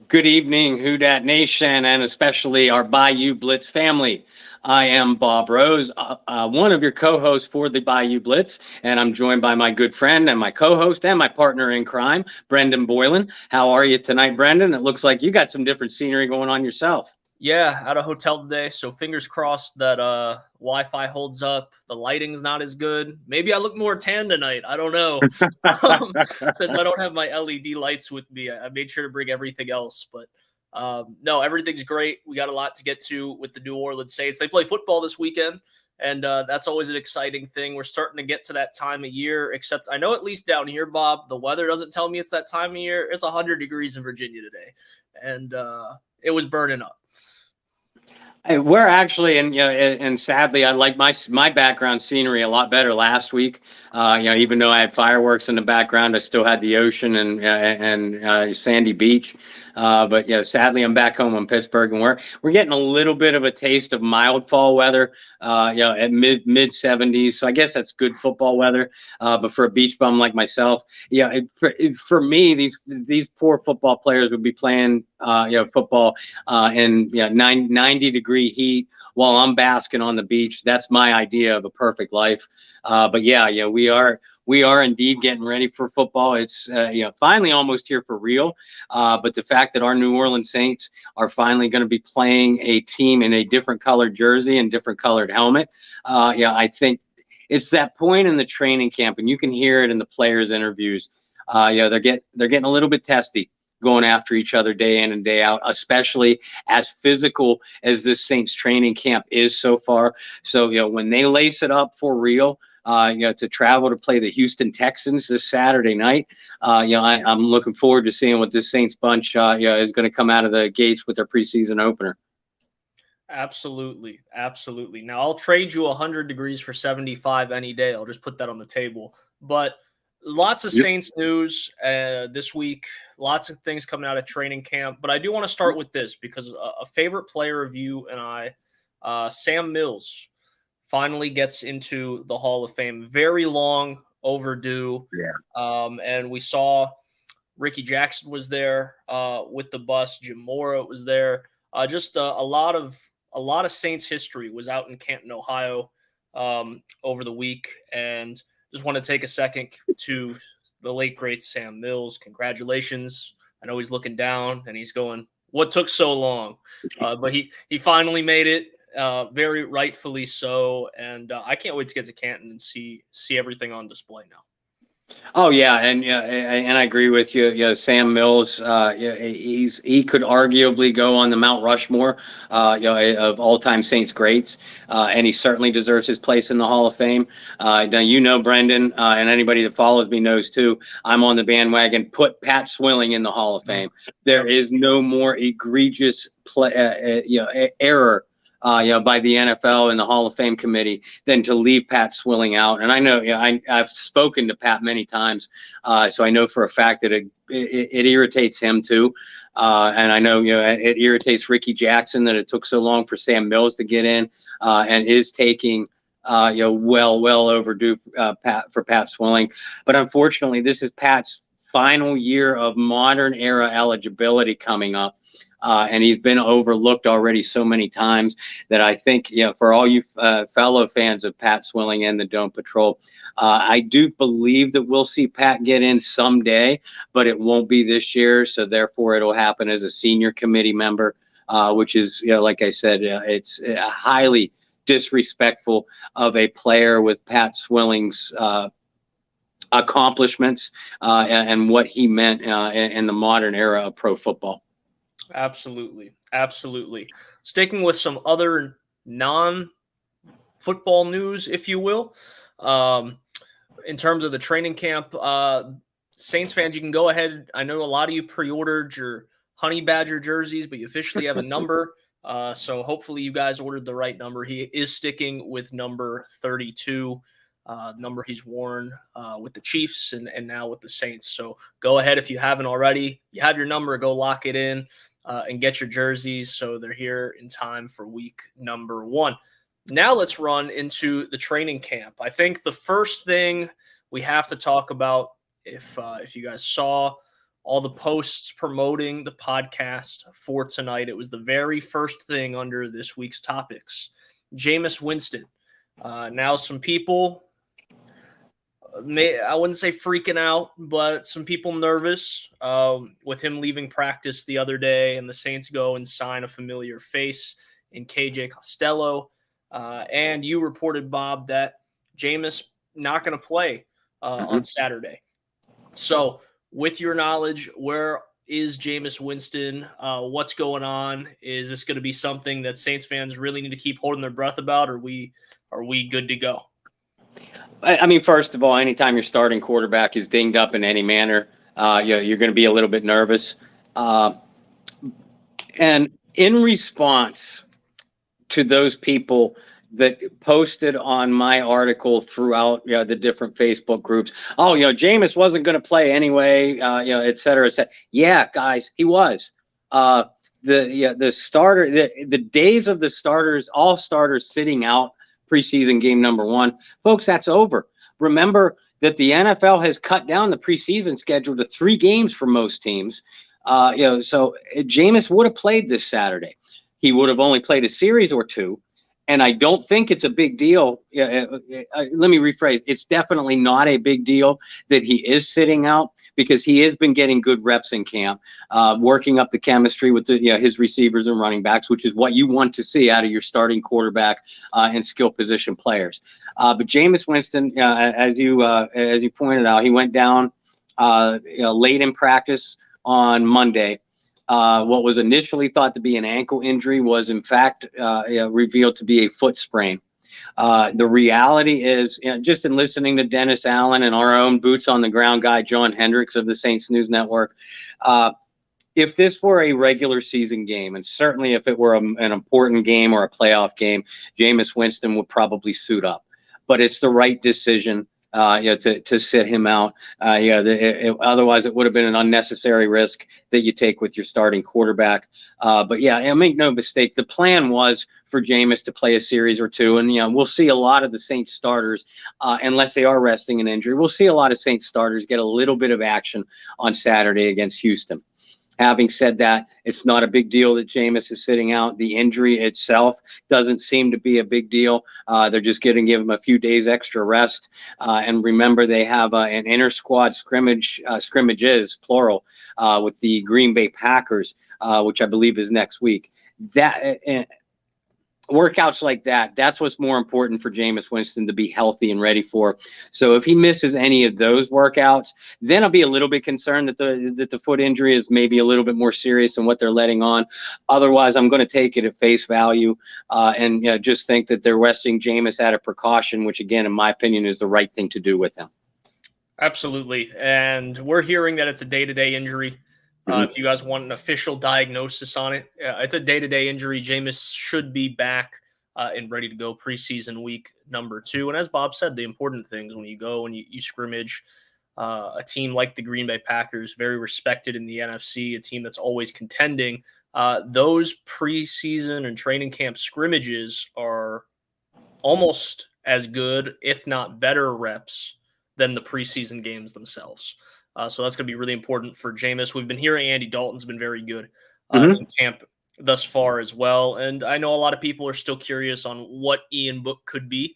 Good evening, Who Dat Nation, and especially our Bayou Blitz family. I am Bob Rose, one of your co-hosts for the Bayou Blitz, and I'm joined by my good friend and my co-host and my partner in crime, Brendan Boylan. How are you tonight, Brendan? It looks like you got some different scenery going on yourself. Yeah, at a hotel today, so fingers crossed that Wi-Fi holds up. The lighting's not as good. Maybe I look more tan tonight. I don't know. Since I don't have my LED lights with me, I made sure to bring everything else. But no, everything's great. We got a lot to get to with the New Orleans Saints. They play football this weekend, and that's always an exciting thing. We're starting to get to that time of year, except I know at least down here, Bob, the weather doesn't tell me it's that time of year. It's 100 degrees in Virginia today, and it was burning up. We're actually, and sadly, I like my background scenery a lot better last week. Even though I had fireworks in the background, I still had the ocean and sandy beach. But sadly, I'm back home in Pittsburgh, and we're getting a little bit of a taste of mild fall weather. At mid 70s, so I guess that's good football weather. But for a beach bum like myself, for me, these poor football players would be playing football in 90-degree heat while I'm basking on the beach. That's my idea of a perfect life. But we are indeed getting ready for football. It's finally almost here for real. But the fact that our New Orleans Saints are finally going to be playing a team in a different colored jersey and different colored helmet, I think it's that point in the training camp, and you can hear it in the players' interviews. They're getting a little bit testy, going after each other day in and day out, especially as physical as this Saints training camp is so far. So, when they lace it up for real, to travel to play the Houston Texans this Saturday night, I'm looking forward to seeing what this Saints bunch, is going to come out of the gates with their preseason opener. Absolutely. Absolutely. Now, I'll trade you 100 degrees for 75 any day. I'll just put that on the table. But lots of Yep. Saints news this week, lots of things coming out of training camp. But I do want to start with this because a favorite player of you and I, Sam Mills, finally gets into the Hall of Fame. Very long overdue. And we saw Ricky Jackson was there with the bus. Jim Mora was there. Just a lot of Saints history was out in Canton, Ohio, over the week, and just want to take a second to the late great Sam Mills. Congratulations! I know he's looking down and he's going, "What took so long?" But he finally made it, very rightfully so, and I can't wait to get to Canton and see everything on display now. Oh yeah, and I agree with you. Sam Mills, he could arguably go on the Mount Rushmore, of all-time Saints greats, and he certainly deserves his place in the Hall of Fame. Now Brendan, and anybody that follows me knows too. I'm on the bandwagon. Put Pat Swilling in the Hall of Fame. There is no more egregious error, by the NFL and the Hall of Fame committee than to leave Pat Swilling out. And I know, I've spoken to Pat many times, so I know for a fact that it irritates him too. And I know, it irritates Ricky Jackson that it took so long for Sam Mills to get in, and is taking, well overdue, for Pat Swilling. But unfortunately, this is Pat's final year of modern era eligibility coming up. And he's been overlooked already so many times that I think, for all you fellow fans of Pat Swilling and the Dome Patrol, I do believe that we'll see Pat get in someday, but it won't be this year. So therefore, it'll happen as a senior committee member, which is, like I said, it's highly disrespectful of a player with Pat Swilling's accomplishments, and what he meant in the modern era of pro football. Absolutely. Absolutely. Sticking with some other non-football news, if you will, in terms of the training camp, Saints fans, you can go ahead. I know a lot of you pre-ordered your Honey Badger jerseys, but you officially have a number. So hopefully you guys ordered the right number. He is sticking with number 32. Number he's worn with the Chiefs and now with the Saints. So go ahead if you haven't already. You have your number, go lock it in and get your jerseys so they're here in time for week number 1. Now let's run into the training camp. I think the first thing we have to talk about, if you guys saw all the posts promoting the podcast for tonight. It was the very first thing under this week's topics. Jameis Winston. Now some people, I wouldn't say freaking out, but some people nervous with him leaving practice the other day, and the Saints go and sign a familiar face in KJ Costello. And you reported, Bob, that Jameis not going to play on Saturday. So with your knowledge, where is Jameis Winston? What's going on? Is this going to be something that Saints fans really need to keep holding their breath about? Or are we good to go? I mean, first of all, anytime your starting quarterback is dinged up in any manner, you're going to be a little bit nervous. And in response to those people that posted on my article throughout the different Facebook groups, Jameis wasn't going to play anyway, et cetera, et cetera. Yeah, guys, he was. The starter, the days of the starters, all starters sitting out preseason game number 1, folks, that's over. Remember that the NFL has cut down the preseason schedule to 3 games for most teams. So Jameis would have played this Saturday. He would have only played a series or 2. And I don't think it's a big deal. Let me rephrase. It's definitely not a big deal that he is sitting out, because he has been getting good reps in camp, working up the chemistry with his receivers and running backs, which is what you want to see out of your starting quarterback and skill position players. But Jameis Winston, as you pointed out, he went down late in practice on Monday. What was initially thought to be an ankle injury was in fact revealed to be a foot sprain. The reality is, just in listening to Dennis Allen and our own boots on the ground guy, John Hendricks of the Saints News Network, if this were a regular season game, and certainly if it were an important game or a playoff game, Jameis Winston would probably suit up. But it's the right decision to sit him out. Otherwise, it would have been an unnecessary risk that you take with your starting quarterback. But make no mistake, the plan was for Jameis to play a series or 2, and we'll see a lot of the Saints starters, unless they are resting an injury. We'll see a lot of Saints starters get a little bit of action on Saturday against Houston. Having said that, it's not a big deal that Jameis is sitting out. The injury itself doesn't seem to be a big deal. They're just going to give him a few days extra rest. And remember, they have an inter-squad scrimmages, plural, with the Green Bay Packers, which I believe is next week. Workouts like that's what's more important for Jameis Winston to be healthy and ready for. So if he misses any of those workouts, then I'll be a little bit concerned that the foot injury is maybe a little bit more serious than what they're letting on. Otherwise, I'm going to take it at face value and just think that they're resting Jameis out of precaution, which again, in my opinion, is the right thing to do with him. Absolutely. And we're hearing that it's a day-to-day injury. If you guys want an official diagnosis on it, it's a day-to-day injury. Jameis should be back and ready to go preseason week number 2. And as Bob said, the important things when you go and you scrimmage a team like the Green Bay Packers, very respected in the NFC, a team that's always contending, those preseason and training camp scrimmages are almost as good, if not better reps than the preseason games themselves. So that's going to be really important for Jameis. We've been hearing Andy Dalton's been very good in camp thus far as well. And I know a lot of people are still curious on what Ian Book could be.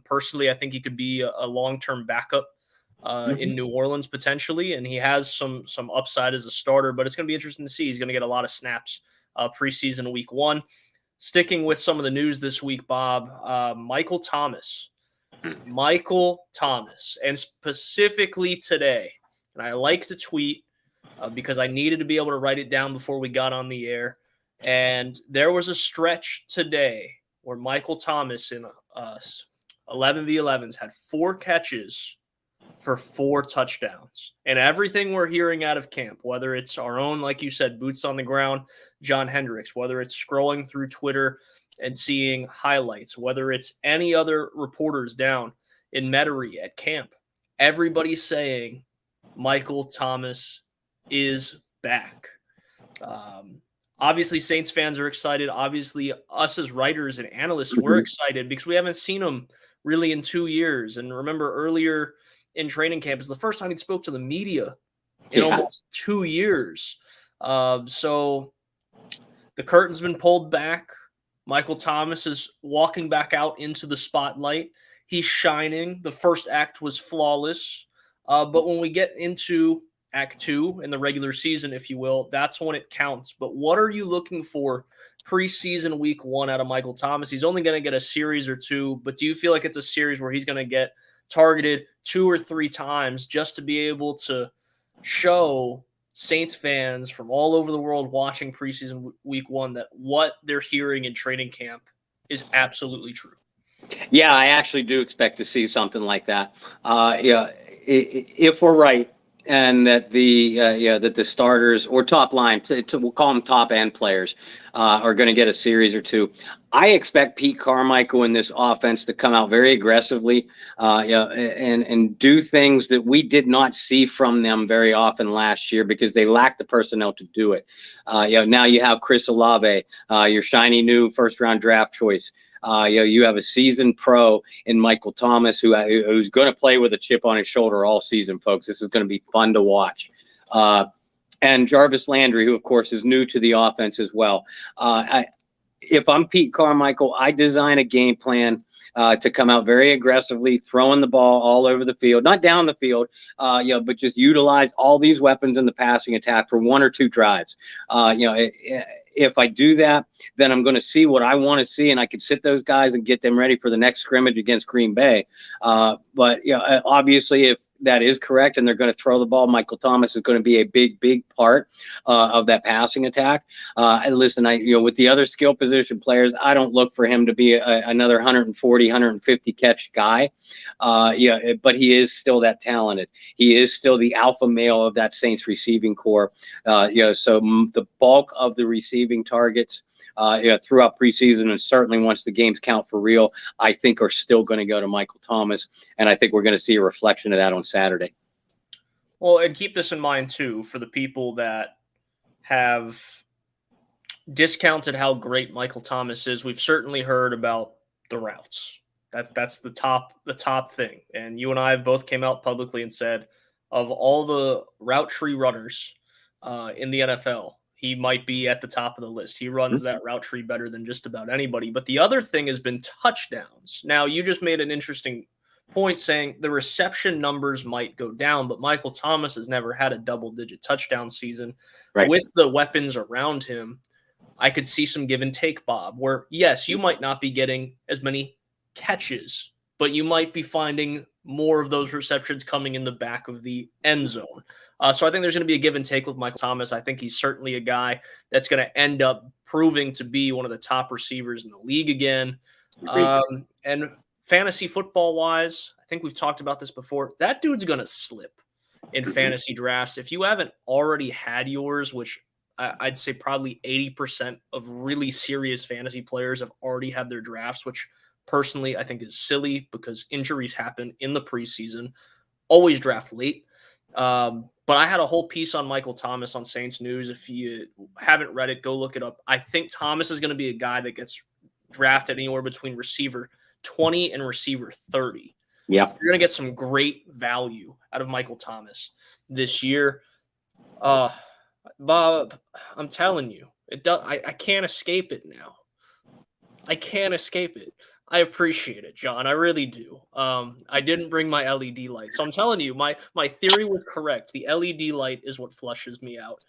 Personally, I think he could be a long-term backup in New Orleans potentially, and he has some upside as a starter, but it's going to be interesting to see. He's going to get a lot of snaps preseason week 1. Sticking with some of the news this week, Bob, Michael Thomas, and specifically today, and I like to tweet because I needed to be able to write it down before we got on the air. And there was a stretch today where Michael Thomas in 11v11s had 4 catches for 4 touchdowns. And everything we're hearing out of camp, whether it's our own, like you said, boots on the ground, John Hendricks, whether it's scrolling through Twitter and seeing highlights, whether it's any other reporters down in Metairie at camp, everybody's saying Michael Thomas is back. Obviously, Saints fans are excited. Obviously, us as writers and analysts, we're excited because we haven't seen him really in 2 years. And remember, earlier in training camp is the first time he spoke to the media in almost 2 years. So the curtain's been pulled back. Michael Thomas is walking back out into the spotlight. He's shining. The first act was flawless. But when we get into Act 2 in the regular season, if you will, that's when it counts. But what are you looking for preseason week 1 out of Michael Thomas? He's only going to get a series or 2, but do you feel like it's a series where he's going to get targeted 2 or 3 times just to be able to show Saints fans from all over the world watching preseason week 1 that what they're hearing in training camp is absolutely true? Yeah, I actually do expect to see something like that. If we're right, and that the starters or top line, we'll call them top end players, are going to get a series or 2. I expect Pete Carmichael in this offense to come out very aggressively, and do things that we did not see from them very often last year because they lacked the personnel to do it. Now you have Chris Olave, your shiny new first-round draft choice. You have a seasoned pro in Michael Thomas who's going to play with a chip on his shoulder all season, folks. This is going to be fun to watch. And Jarvis Landry, who, of course, is new to the offense as well. If I'm Pete Carmichael, I design a game plan to come out very aggressively, throwing the ball all over the field, not down the field, but just utilize all these weapons in the passing attack for 1 or 2 drives. If I do that, then I'm going to see what I want to see, and I can sit those guys and get them ready for the next scrimmage against Green Bay. But obviously, if that is correct and they're going to throw the ball, Michael Thomas is going to be a big part of that passing attack. Listen, with the other skill position players, I don't look for him to be another 140, 150 catch guy. But he is still that talented. He is still the alpha male of that Saints receiving core. So the bulk of the receiving targets throughout preseason, and certainly once the games count for real, I think are still going to go to Michael Thomas. And I think we're going to see a reflection of that on Saturday. Well, and keep this in mind, too, for the people that have discounted how great Michael Thomas is. We've certainly heard about the routes. That's the top thing. And you and I have both came out publicly and said, of all the route tree runners in the NFL, he might be at the top of the list. He runs that route tree better than just about anybody. But the other thing has been touchdowns. Now, you just made an interesting point saying the reception numbers might go down, but Michael Thomas has never had a double-digit touchdown season. Right. With the weapons around him, I could see some give and take, Bob, where, yes, you might not be getting as many catches, but you might be finding more of those receptions coming in the back of the end zone. So I think there's going to be a give and take with Michael Thomas. I think he's certainly a guy that's going to end up proving to be one of the top receivers in the league again. And fantasy football wise, I think we've talked about this before. That dude's going to slip in fantasy drafts. If you haven't already had yours, which I'd say probably 80% of really serious fantasy players have already had their drafts, which personally I think is silly because injuries happen in the preseason. Always draft late. But I had a whole piece on Michael Thomas on Saints News. If you haven't read it, go look it up. I think Thomas is going to be a guy that gets drafted anywhere between receiver 20 and receiver 30. Yeah. You're going to get some great value out of Michael Thomas this year. Bob, I'm telling you, I can't escape it now. I can't escape it. I appreciate it, John. I really do. I didn't bring my LED light. So I'm telling you, my theory was correct. The LED light is what flushes me out.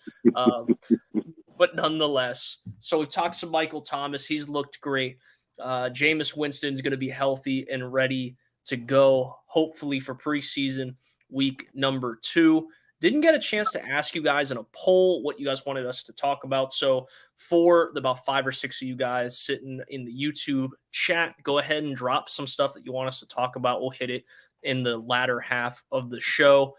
But nonetheless, so we've talked to Michael Thomas. He's looked great. Jameis Winston's going to be healthy and ready to go, hopefully for preseason week number 2. Didn't get a chance to ask you guys in a poll what you guys wanted us to talk about. So for about 5 or 6 of you guys sitting in the YouTube chat, go ahead and drop some stuff that you want us to talk about. We'll hit it in the latter half of the show.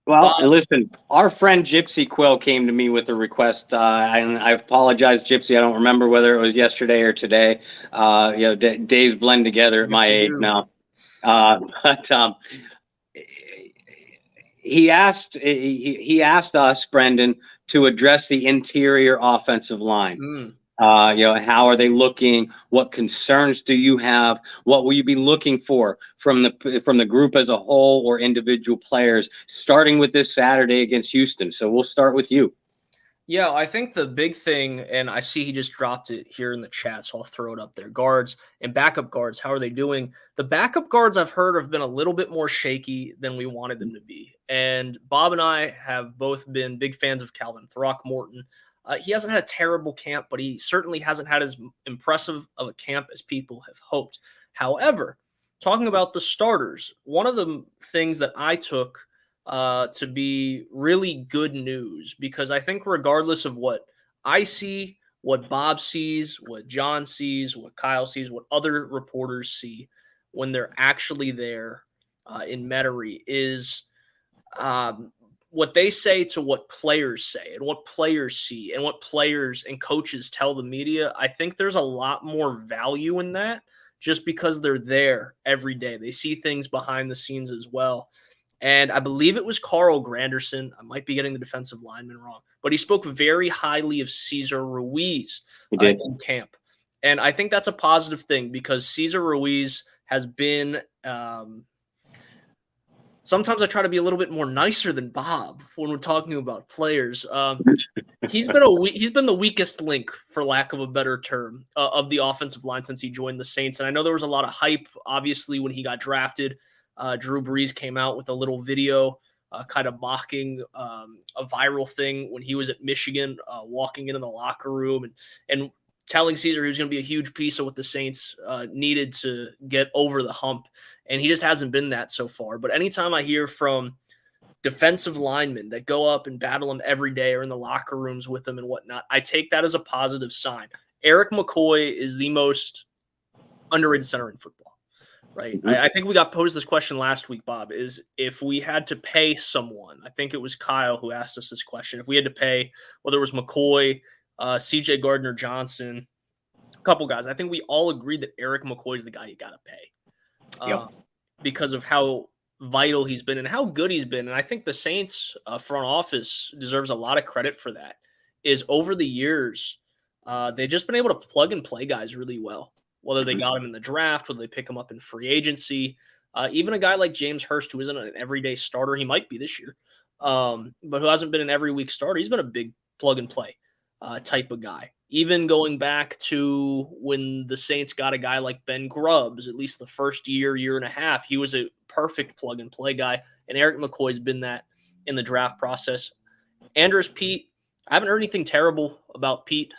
Well, listen, our friend Gypsy Quill came to me with a request, and I apologize, Gypsy. I don't remember whether it was yesterday or today. Days blend together at my age now. But he asked us, Brendan, to address the interior offensive line. How are they looking? What concerns do you have? What will you be looking for from the group as a whole or individual players, starting with this Saturday against Houston? So we'll start with you. Yeah, I think the big thing, and I see he just dropped it here in the chat, so I'll throw it up there. Guards and backup guards, how are they doing? The backup guards I've heard have been a little bit more shaky than we wanted them to be. And Bob and I have both been big fans of Calvin Throckmorton. He hasn't had a terrible camp, but he certainly hasn't had as impressive of a camp as people have hoped. However, talking about the starters, one of the things that I took to be really good news, because I think regardless of what I see, what Bob sees, what John sees, what Kyle sees, what other reporters see when they're actually there in Metairie is what they say to what players say and what players see and what players and coaches tell the media. I think there's a lot more value in that just because they're there every day. They see things behind the scenes as well. And I believe it was Carl Granderson. I might be getting the defensive lineman wrong, but he spoke very highly of Cesar Ruiz in camp. And I think that's a positive thing because Cesar Ruiz has been sometimes I try to be a little bit more nicer than Bob when we're talking about players. He's been the weakest link, for lack of a better term, of the offensive line since he joined the Saints. And I know there was a lot of hype, obviously, when he got drafted. Drew Brees came out with a little video kind of mocking a viral thing when he was at Michigan, walking into the locker room and telling Cesar he was going to be a huge piece of what the Saints needed to get over the hump. And he just hasn't been that so far. But anytime I hear from defensive linemen that go up and battle him every day or in the locker rooms with them and whatnot, I take that as a positive sign. Eric McCoy is the most underrated center in football. Right. Mm-hmm. I think we got posed this question last week, Bob, is if we had to pay someone, I think it was Kyle who asked us this question. If we had to pay, whether it was McCoy, CJ Gardner-Johnson, a couple guys, I think we all agreed that Eric McCoy is the guy you got to pay because of how vital he's been and how good he's been. And I think the Saints front office deserves a lot of credit for that. Is over the years, they've just been able to plug and play guys really well. Whether they got him in the draft, whether they pick him up in free agency, even a guy like James Hurst, who isn't an everyday starter, he might be this year, but who hasn't been an every week starter. He's been a big plug and play type of guy. Even going back to when the Saints got a guy like Ben Grubbs, at least the first year and a half, he was a perfect plug and play guy. And Eric McCoy's been that in the draft process. Andrus Peat, I haven't heard anything terrible about Pete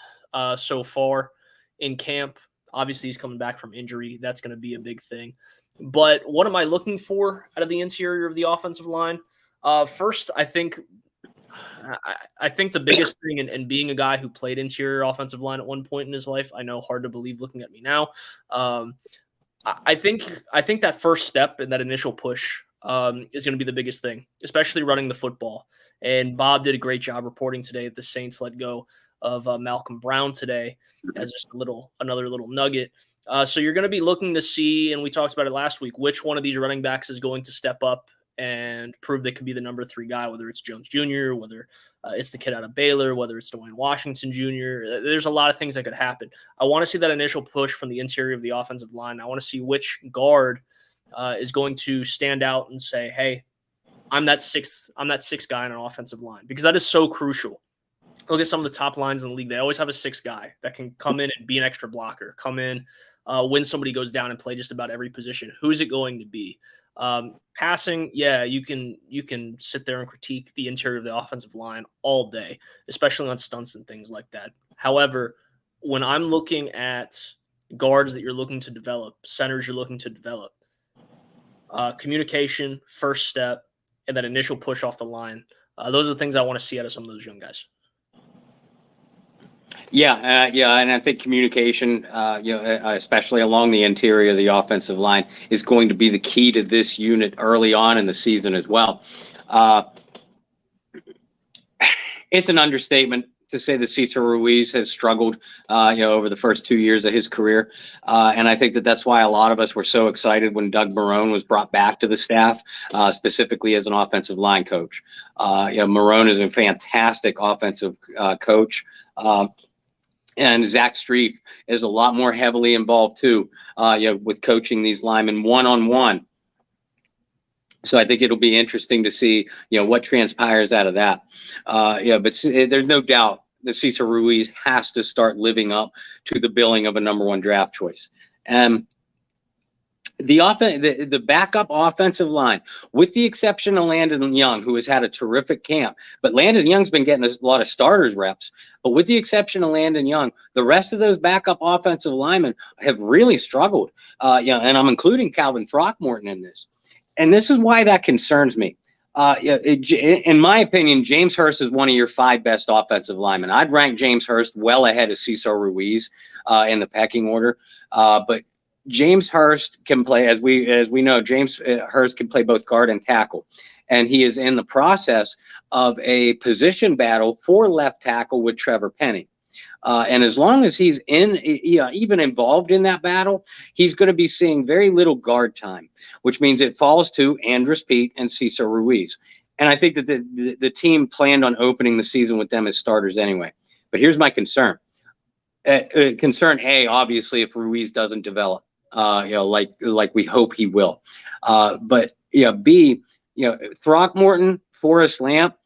so far in camp. Obviously, he's coming back from injury. That's going to be a big thing. But what am I looking for out of the interior of the offensive line? First, I think the biggest thing, and being a guy who played interior offensive line at one point in his life, I know, hard to believe looking at me now. I think that first step and that initial push is going to be the biggest thing, especially running the football. And Bob did a great job reporting today that the Saints let go of Malcolm Brown today as just another little nugget. So you're going to be looking to see, and we talked about it last week, which one of these running backs is going to step up and prove they could be the number 3 guy, whether it's Jones Jr., whether it's the kid out of Baylor, whether it's Dwayne Washington Jr. There's a lot of things that could happen. I want to see that initial push from the interior of the offensive line. I want to see which guard is going to stand out and say, hey, I'm that sixth guy on an offensive line, because that is so crucial. Look at some of the top lines in the league. They always have a 6th guy that can come in and be an extra blocker, come in when somebody goes down and play just about every position. Who's it going to be? Passing, yeah, you can sit there and critique the interior of the offensive line all day, especially on stunts and things like that. However, when I'm looking at guards that you're looking to develop, centers you're looking to develop, communication, first step, and that initial push off the line, those are the things I want to see out of some of those young guys. Yeah, and I think communication, especially along the interior of the offensive line, is going to be the key to this unit early on in the season as well. It's an understatement to say that Cesar Ruiz has struggled, over the first 2 years of his career, and I think that's why a lot of us were so excited when Doug Marrone was brought back to the staff, specifically as an offensive line coach. Marrone is a fantastic offensive coach. And Zach Streif is a lot more heavily involved too, with coaching these linemen one-on-one. So I think it'll be interesting to see, what transpires out of that. But there's no doubt that Cesar Ruiz has to start living up to the billing of a number one draft choice. The backup offensive line, with the exception of Landon Young, who has had a terrific camp, but Landon Young's been getting a lot of starters reps. But with the exception of Landon Young, the rest of those backup offensive linemen have really struggled. And I'm including Calvin Throckmorton in this. And this is why that concerns me. In my opinion, James Hurst is one of your 5 best offensive linemen. I'd rank James Hurst well ahead of Cesar Ruiz in the pecking order. But James Hurst can play, as we know, James Hurst can play both guard and tackle. And he is in the process of a position battle for left tackle with Trevor Penning. And as long as he's even involved in that battle, he's going to be seeing very little guard time, which means it falls to Andres Pete and Cesar Ruiz. And I think that the team planned on opening the season with them as starters anyway. But here's my concern. Concern A, obviously, if Ruiz doesn't develop, like we hope he will. But B, Throckmorton, Forrest Lamp,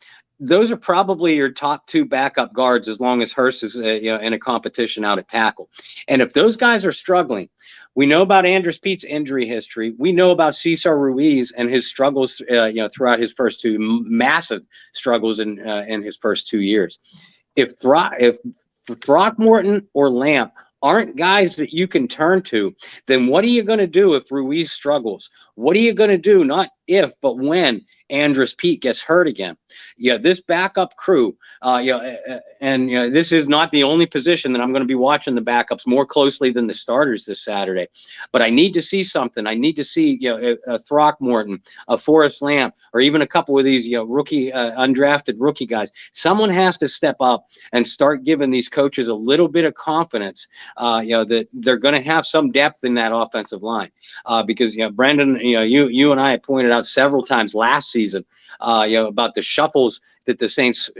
those are probably your top 2 backup guards as long as Hurst is in a competition out at tackle. And if those guys are struggling, we know about Andres Pete's injury history. We know about Cesar Ruiz and his struggles throughout his first 2 massive struggles in his first 2 years. If Throckmorton or Lamp aren't guys that you can turn to, then what are you going to do if Ruiz struggles? What are you going to do, not if, but when Andres Pete gets hurt again? This backup crew, this is not the only position that I'm going to be watching the backups more closely than the starters this Saturday. But I need to see something. I need to see, a Throckmorton, a Forrest Lamp, or even a couple of these, undrafted rookie guys. Someone has to step up and start giving these coaches a little bit of confidence, that they're going to have some depth in that offensive line. Because, Brendan, you and I have pointed out several times last season, about the shuffles that the Saints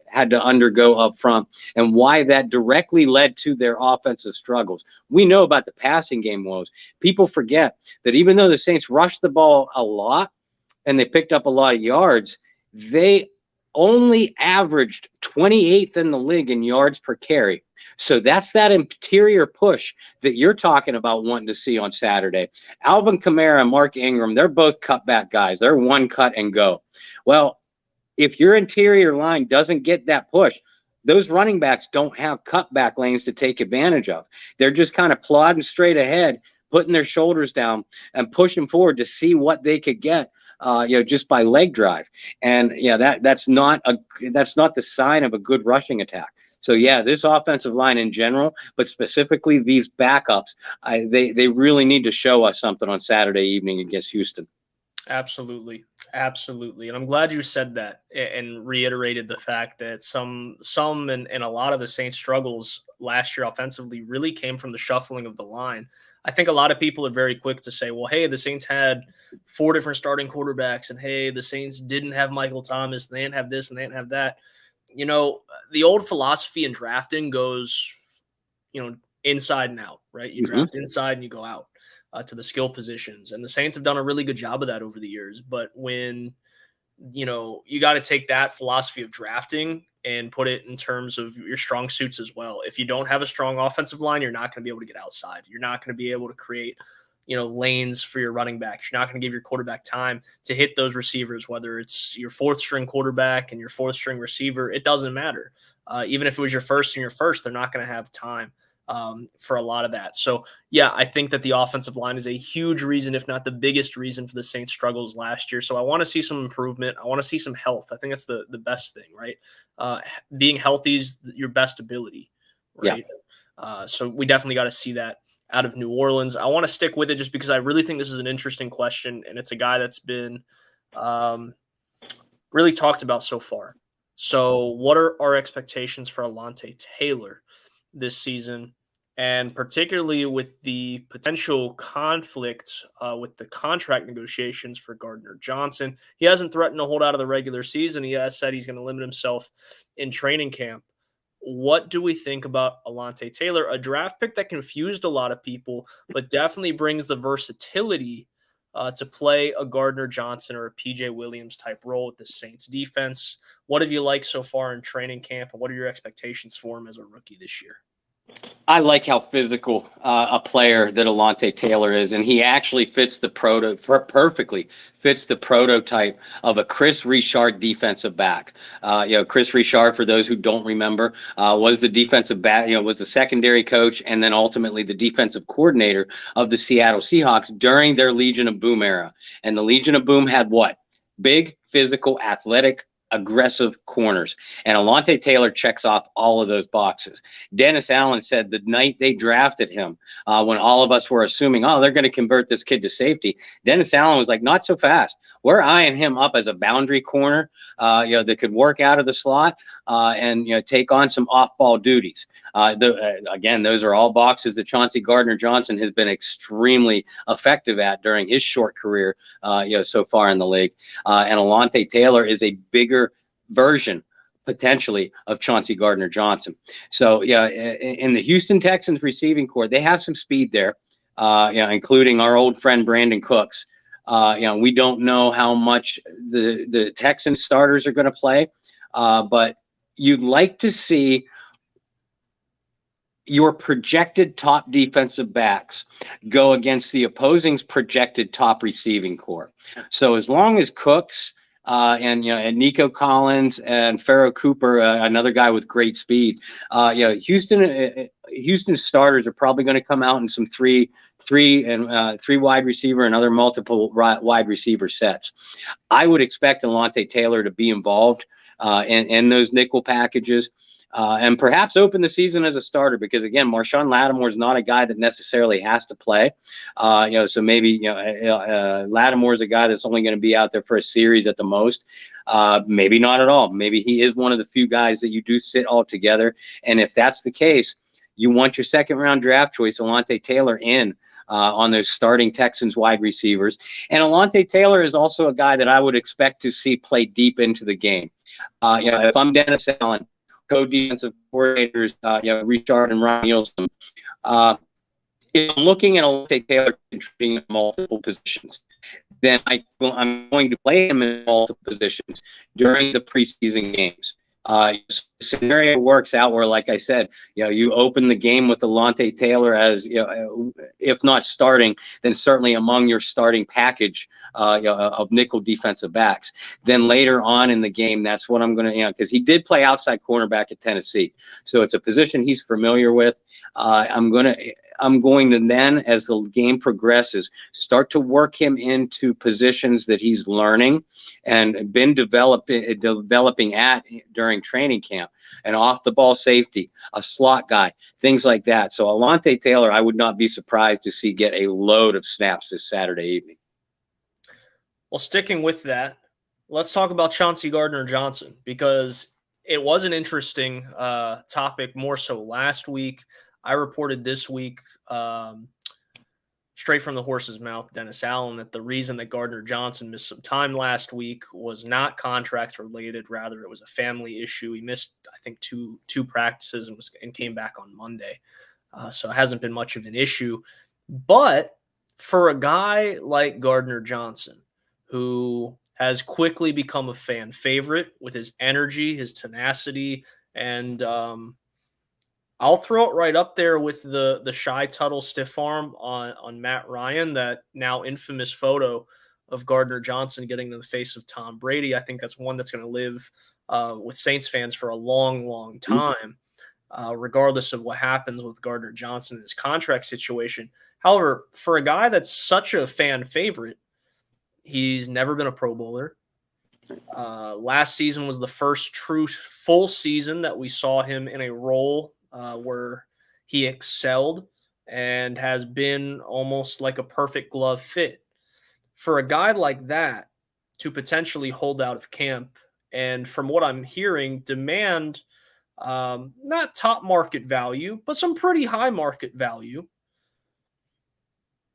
had to undergo up front and why that directly led to their offensive struggles. We know about the passing game woes. People forget that even though the Saints rushed the ball a lot and they picked up a lot of yards, they only averaged 28th in the league in yards per carry. So that's that interior push that you're talking about wanting to see on Saturday. Alvin Kamara and Mark Ingram, they're both cutback guys. They're one cut and go. Well, if your interior line doesn't get that push, those running backs don't have cutback lanes to take advantage of. They're just kind of plodding straight ahead, putting their shoulders down and pushing forward to see what they could get, just by leg drive. And that's not the sign of a good rushing attack. So this offensive line in general, but specifically these backups, they really need to show us something on Saturday evening against Houston. Absolutely. And I'm glad you said that and reiterated the fact that some and a lot of the Saints struggles last year offensively really came from the shuffling of the line. I think a lot of people are very quick to say, well, hey, the Saints had 4 different starting quarterbacks, and hey, the Saints didn't have Michael Thomas, and they didn't have this and they didn't have that. The old philosophy in drafting goes, inside and out, right? You draft inside and you go out to the skill positions. And the Saints have done a really good job of that over the years. But when, you got to take that philosophy of drafting and put it in terms of your strong suits as well. If you don't have a strong offensive line, you're not going to be able to get outside. You're not going to be able to create lanes for your running backs. You're not going to give your quarterback time to hit those receivers, whether it's your 4th string quarterback and your 4th string receiver. It doesn't matter. Even if it was your first, they're not going to have time for a lot of that. So, I think that the offensive line is a huge reason, if not the biggest reason, for the Saints' struggles last year. So I want to see some improvement. I want to see some health. I think that's the best thing, right? Being healthy is your best ability, right? Yeah. So we definitely got to see that out of New Orleans. I want to stick with it just because I really think this is an interesting question, and it's a guy that's been really talked about so far. So what are our expectations for Alontae Taylor this season, and particularly with the potential conflict with the contract negotiations for Gardner Johnson? He hasn't threatened to hold out of the regular season. He has said he's going to limit himself in training camp. What do we think about Alontae Taylor, a draft pick that confused a lot of people, but definitely brings the versatility to play a Gardner Johnson or a PJ Williams type role with the Saints defense? What have you liked so far in training camp, and what are your expectations for him as a rookie this year? I like how physical a player that Alontae Taylor is, and he actually fits the perfectly fits the prototype of a Chris Richard defensive back. Chris Richard, for those who don't remember, was the defensive back, was the secondary coach and then ultimately the defensive coordinator of the Seattle Seahawks during their Legion of Boom era. And the Legion of Boom had what? Big, physical, athletic, aggressive corners. And Alontae Taylor checks off all of those boxes. Dennis Allen said the night they drafted him, when all of us were assuming, oh, they're going to convert this kid to safety, Dennis Allen was like, not so fast. We're eyeing him up as a boundary corner, that could work out of the slot and take on some off-ball duties. Again, those are all boxes that Chauncey Gardner-Johnson has been extremely effective at during his short career, so far in the league. And Alontae Taylor is a bigger version potentially of Chauncey Gardner-Johnson. So in the Houston Texans receiving corps, they have some speed there, including our old friend Brandon Cooks. We don't know how much the Texans starters are going to play, but you'd like to see your projected top defensive backs go against the opposing's projected top receiving corps. So as long as Cooks and Nico Collins and Pharaoh Cooper, another guy with great speed, Houston starters are probably going to come out in some three wide receiver and other multiple wide receiver sets. I would expect Alontae Taylor to be involved in those nickel packages. And perhaps open the season as a starter because, again, Marshawn Lattimore is not a guy that necessarily has to play. So maybe, Lattimore is a guy that's only going to be out there for a series at the most. Maybe not at all. Maybe he is one of the few guys that you do sit all together. And if that's the case, you want your second-round draft choice, Alontae Taylor, in on those starting Texans wide receivers. And Alontae Taylor is also a guy that I would expect to see play deep into the game. If I'm Dennis Allen, co-defensive coordinators, Richard and Ron Nielsen. If I'm looking at Alontae Taylor contributing in multiple positions, then I'm going to play him in multiple positions during the preseason games. The scenario works out where, like I said, you open the game with Alontae Taylor as, if not starting, then certainly among your starting package of nickel defensive backs. Then later on in the game, that's what I'm going to, because he did play outside cornerback at Tennessee, so it's a position he's familiar with. I'm going to then, as the game progresses, start to work him into positions that he's learning and been developing at during training camp. An off-the-ball safety, a slot guy, things like that. So Alontae Taylor, I would not be surprised to see get a load of snaps this Saturday evening. Well, sticking with that, let's talk about Chauncey Gardner-Johnson, because it was an interesting topic more so last week. I reported this week, straight from the horse's mouth, Dennis Allen, that the reason that Gardner-Johnson missed some time last week was not contract related. Rather, it was a family issue. He missed, I think, two practices and came back on Monday. So it hasn't been much of an issue. But for a guy like Gardner-Johnson, who has quickly become a fan favorite with his energy, his tenacity, and I'll throw it right up there with the shy Tuttle stiff arm on Matt Ryan, that now infamous photo of Gardner-Johnson getting to the face of Tom Brady. I think that's one that's going to live with Saints fans for a long, long time, regardless of what happens with Gardner-Johnson and his contract situation. However, for a guy that's such a fan favorite, he's never been a Pro Bowler. Last season was the first true full season that we saw him in a role where he excelled and has been almost like a perfect glove fit. For a guy like that to potentially hold out of camp, and from what I'm hearing, demand not top market value, but some pretty high market value,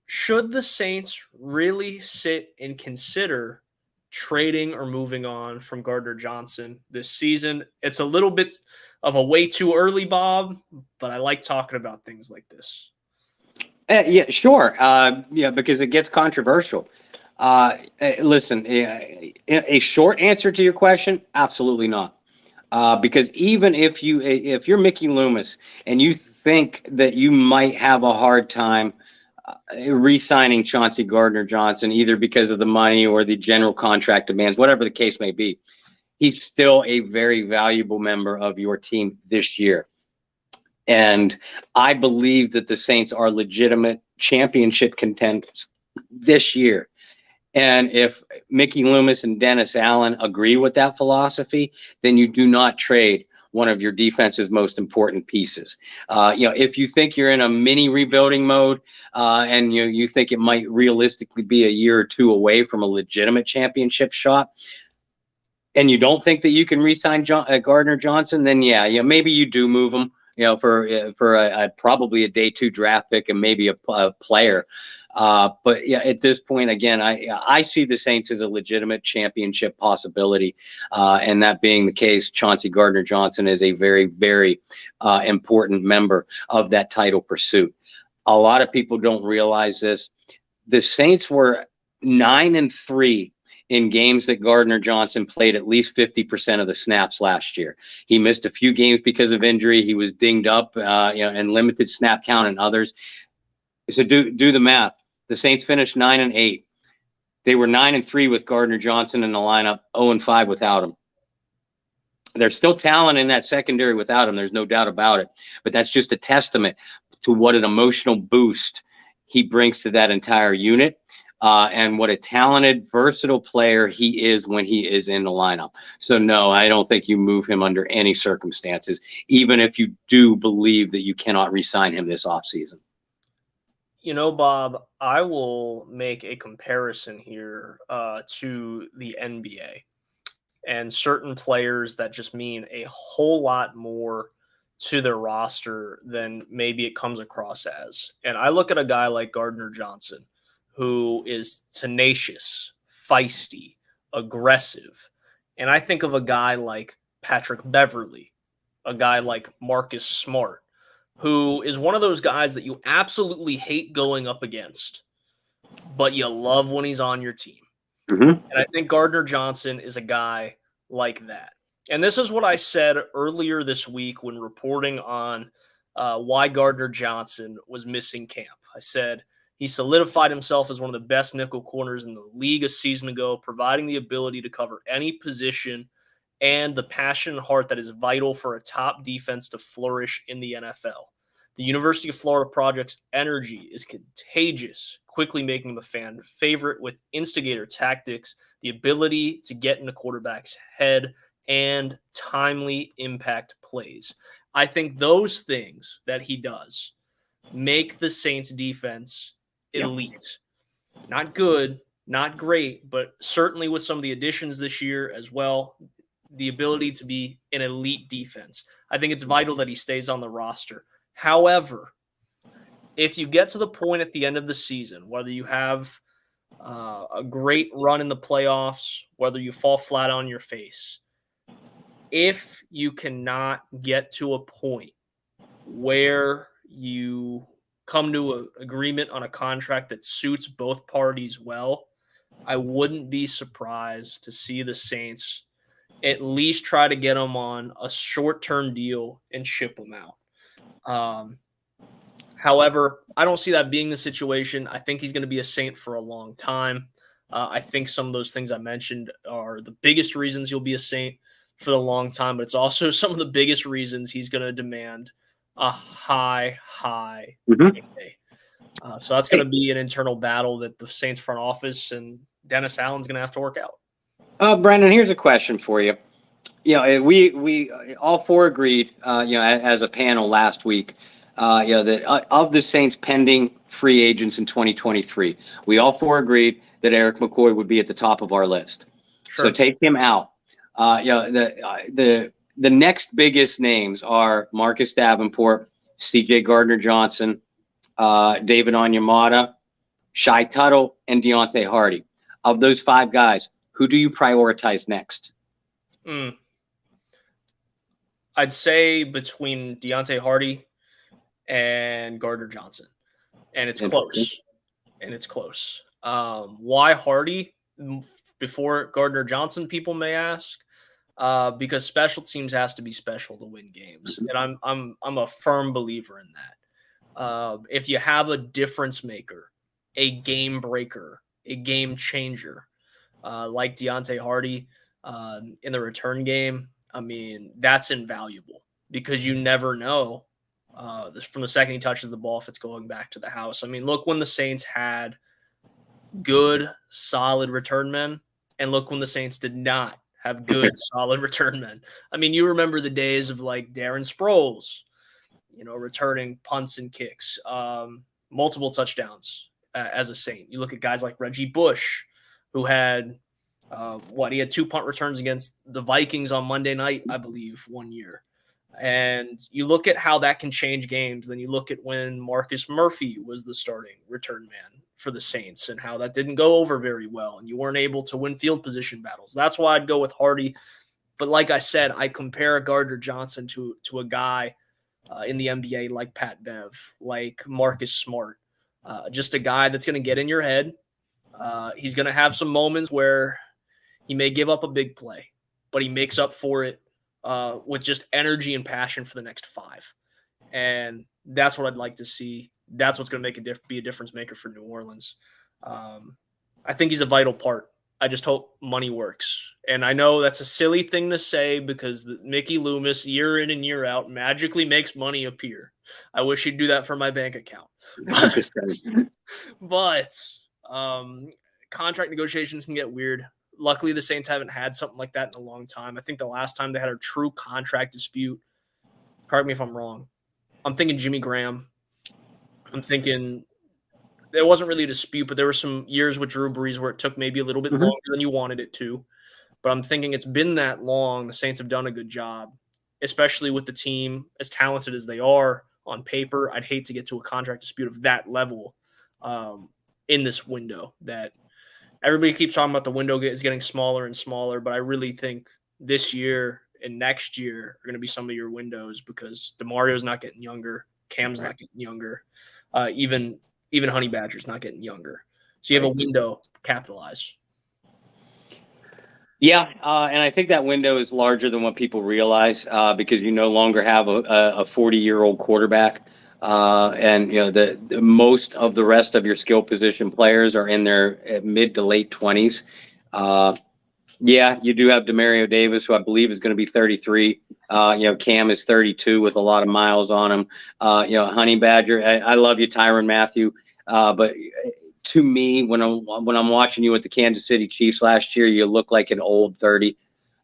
should the Saints really sit and consider trading or moving on from Gardner-Johnson this season? It's a little bit of a way too early, Bob, but I like talking about things like this. Yeah, sure. Yeah, because it gets controversial. Listen, a short answer to your question, absolutely not. Because even if you're Mickey Loomis and you think that you might have a hard time re-signing Chauncey Gardner-Johnson, either because of the money or the general contract demands, whatever the case may be, he's still a very valuable member of your team this year. And I believe that the Saints are legitimate championship contenders this year. And if Mickey Loomis and Dennis Allen agree with that philosophy, then you do not trade one of your defense's most important pieces. If you think you're in a mini rebuilding mode and you think it might realistically be a year or two away from a legitimate championship shot, and you don't think that you can re-sign Gardner Johnson, then maybe you do move him, for probably a day 2 draft pick and maybe a player. But yeah, at this point, again, I see the Saints as a legitimate championship possibility, and that being the case, Chauncey Gardner-Johnson is a very, very important member of that title pursuit. A lot of people don't realize this. The Saints were 9-3 in games that Gardner-Johnson played at least 50% of the snaps last year. He missed a few games because of injury. He was dinged up, and limited snap count in others. So do the math. The Saints finished 9-8. They were 9-3 with Gardner-Johnson in the lineup, 0-5 without him. There's still talent in that secondary without him. There's no doubt about it. But that's just a testament to what an emotional boost he brings to that entire unit. And what a talented, versatile player he is when he is in the lineup. So, no, I don't think you move him under any circumstances, even if you do believe that you cannot re-sign him this offseason. Bob, I will make a comparison here to the NBA and certain players that just mean a whole lot more to their roster than maybe it comes across as. And I look at a guy like Gardner Johnson, who is tenacious, feisty, aggressive. And I think of a guy like Patrick Beverley, a guy like Marcus Smart, who is one of those guys that you absolutely hate going up against, but you love when he's on your team. Mm-hmm. And I think Gardner Johnson is a guy like that. And this is what I said earlier this week when reporting on why Gardner Johnson was missing camp. I said, he solidified himself as one of the best nickel corners in the league a season ago, providing the ability to cover any position and the passion and heart that is vital for a top defense to flourish in the NFL. The University of Florida Project's energy is contagious, quickly making him a fan favorite with instigator tactics, the ability to get in the quarterback's head, and timely impact plays. I think those things that he does make the Saints defense elite. Not good, not great, but certainly with some of the additions this year as well, the ability to be an elite defense. I think it's vital that he stays on the roster. However, if you get to the point at the end of the season, whether you have a great run in the playoffs, whether you fall flat on your face, if you cannot get to a point where you come to an agreement on a contract that suits both parties well, I wouldn't be surprised to see the Saints at least try to get him on a short-term deal and ship him out. However, I don't see that being the situation. I think he's going to be a Saint for a long time. I think some of those things I mentioned are the biggest reasons he'll be a Saint for the long time, but it's also some of the biggest reasons he's going to demand a high pay. So that's going to be an internal battle that the Saints front office and Dennis Allen's going to have to work out. Brendan, here's a question for you. We all four agreed, as a panel last week, that of the Saints pending free agents in 2023, we all four agreed that Eric McCoy would be at the top of our list. Sure. So take him out. The next biggest names are Marcus Davenport, C.J. Gardner-Johnson, David Onyemata, Shai Tuttle, and Deontay Hardy. Of those five guys, who do you prioritize next? I'd say between Deontay Hardy and Gardner Johnson, and it's close. Why Hardy before Gardner Johnson? People may ask. Because special teams has to be special to win games, and I'm a firm believer in that. If you have a difference maker, a game breaker, a game changer, like Deontay Hardy in the return game, I mean, that's invaluable because you never know from the second he touches the ball if it's going back to the house. I mean, look when the Saints had good, solid return men, and look when the Saints did not have good, solid return men. I mean, you remember the days of like Darren Sproles, returning punts and kicks, multiple touchdowns as a Saint. You look at guys like Reggie Bush, who had he had 2 punt returns against the Vikings on Monday night, I believe, one year. And you look at how that can change games. Then you look at when Marcus Murphy was the starting return man for the Saints and how that didn't go over very well. And you weren't able to win field position battles. That's why I'd go with Hardy. But like I said, I compare Gardner Johnson to a guy in the NBA like Pat Bev, like Marcus Smart, just a guy that's going to get in your head. He's going to have some moments where he may give up a big play, but he makes up for it with just energy and passion for the next 5. And that's what I'd like to see. That's what's going to be a difference maker for New Orleans. I think he's a vital part. I just hope money works. And I know that's a silly thing to say because Mickey Loomis, year in and year out, magically makes money appear. I wish he'd do that for my bank account. But contract negotiations can get weird. Luckily, the Saints haven't had something like that in a long time. I think the last time they had a true contract dispute, correct me if I'm wrong, I'm thinking Jimmy Graham. I'm thinking there wasn't really a dispute, but there were some years with Drew Brees where it took maybe a little bit longer than you wanted it to. But I'm thinking it's been that long. The Saints have done a good job, especially with the team as talented as they are on paper. I'd hate to get to a contract dispute of that level in this window that everybody keeps talking about. The window is getting smaller and smaller, but I really think this year and next year are going to be some of your windows because DeMario's not getting younger. Cam's not getting younger. Even Honey Badger's not getting younger. So you have a window to capitalize. Yeah, and I think that window is larger than what people realize because you no longer have a 40-year-old quarterback. And the most of the rest of your skill position players are in their mid to late 20s. Yeah, you do have Demario Davis, who I believe is going to be 33. Cam is 32 with a lot of miles on him. Honey Badger, I love you, Tyrann Mathieu, but to me, when I'm watching you with the Kansas City Chiefs last year, you look like an old 30.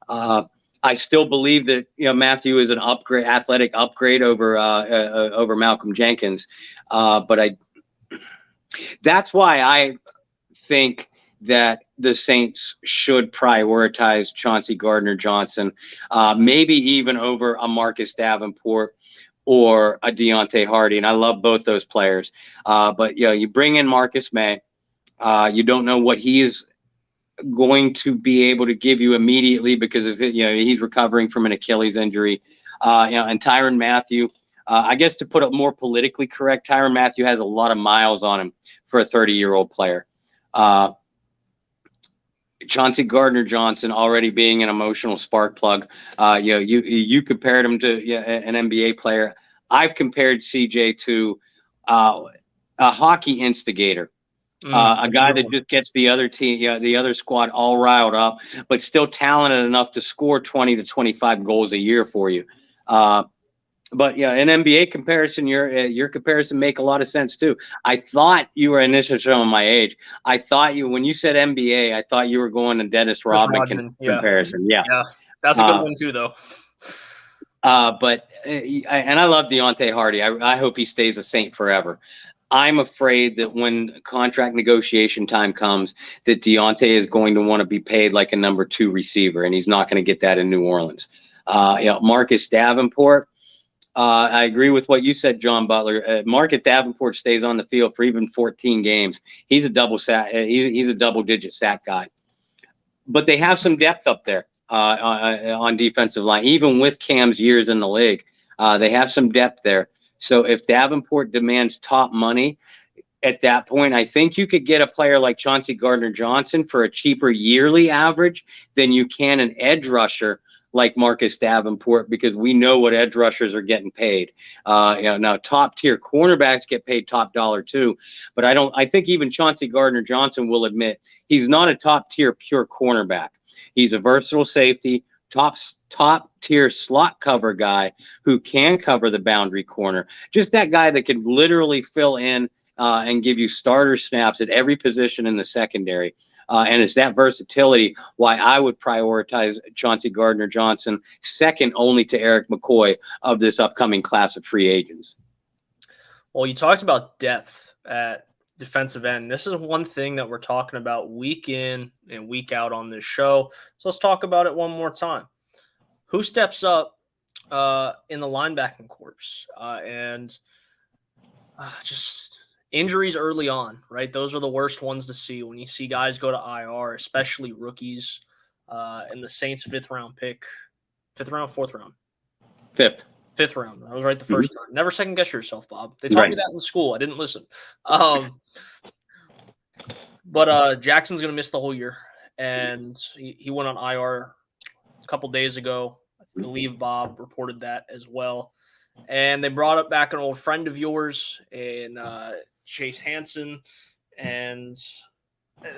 I still believe that Mathieu is an athletic upgrade over Malcolm Jenkins, but that's why I think that the Saints should prioritize Chauncey Gardner-Johnson, maybe even over a Marcus Davenport or a Deontay Hardy. And I love both those players. But you bring in Marcus May. You don't know what he is going to be able to give you immediately because of he's recovering from an Achilles injury. And Tyrann Mathieu, I guess to put it more politically correct, Tyrann Mathieu has a lot of miles on him for a 30-year-old player. Chauncey Gardner-Johnson already being an emotional spark plug. You compared him to an NBA player. I've compared CJ to a hockey instigator, a guy that just gets the other team, the other squad all riled up, but still talented enough to score 20 to 25 goals a year for you. But an NBA comparison, your comparison make a lot of sense too. I thought you were initially showing my age. I thought when you said NBA, I thought you were going to Dennis Rodman comparison. Yeah, that's a good one too, though. But I love Deontay Hardy. I hope he stays a Saint forever. I'm afraid that when contract negotiation time comes, that Deontay is going to want to be paid like a number 2 receiver, and he's not going to get that in New Orleans. Marcus Davenport. I agree with what you said, John Butler. Marcus Davenport stays on the field for even 14 games. He's a double sack. He's a double-digit sack guy. But they have some depth up there. on defensive line, even with Cam's years in the league. They have some depth there. So if Davenport demands top money, at that point, I think you could get a player like Chauncey Gardner-Johnson for a cheaper yearly average than you can an edge rusher like Marcus Davenport, because we know what edge rushers are getting paid. Now top tier cornerbacks get paid top dollar too, but I think even Chauncey Gardner-Johnson will admit he's not a top tier pure cornerback. He's a versatile safety, top tier slot cover guy who can cover the boundary corner. Just that guy that could literally fill in and give you starter snaps at every position in the secondary. And it's that versatility why I would prioritize Chauncey Gardner-Johnson, second only to Eric McCoy of this upcoming class of free agents. Well, you talked about depth at defensive end. This is one thing that we're talking about week in and week out on this show. So let's talk about it one more time. Who steps up in the linebacking corps? Just injuries early on, right? Those are the worst ones to see when you see guys go to IR, especially rookies. And the Saints' fifth round? Fourth round? Fifth round. I was right the first time. Never second guess yourself, Bob. They taught me that in school. I didn't listen. But Jackson's going to miss the whole year. And he went on IR a couple days ago. I believe Bob reported that as well. And they brought up back an old friend of yours in Chase Hansen. And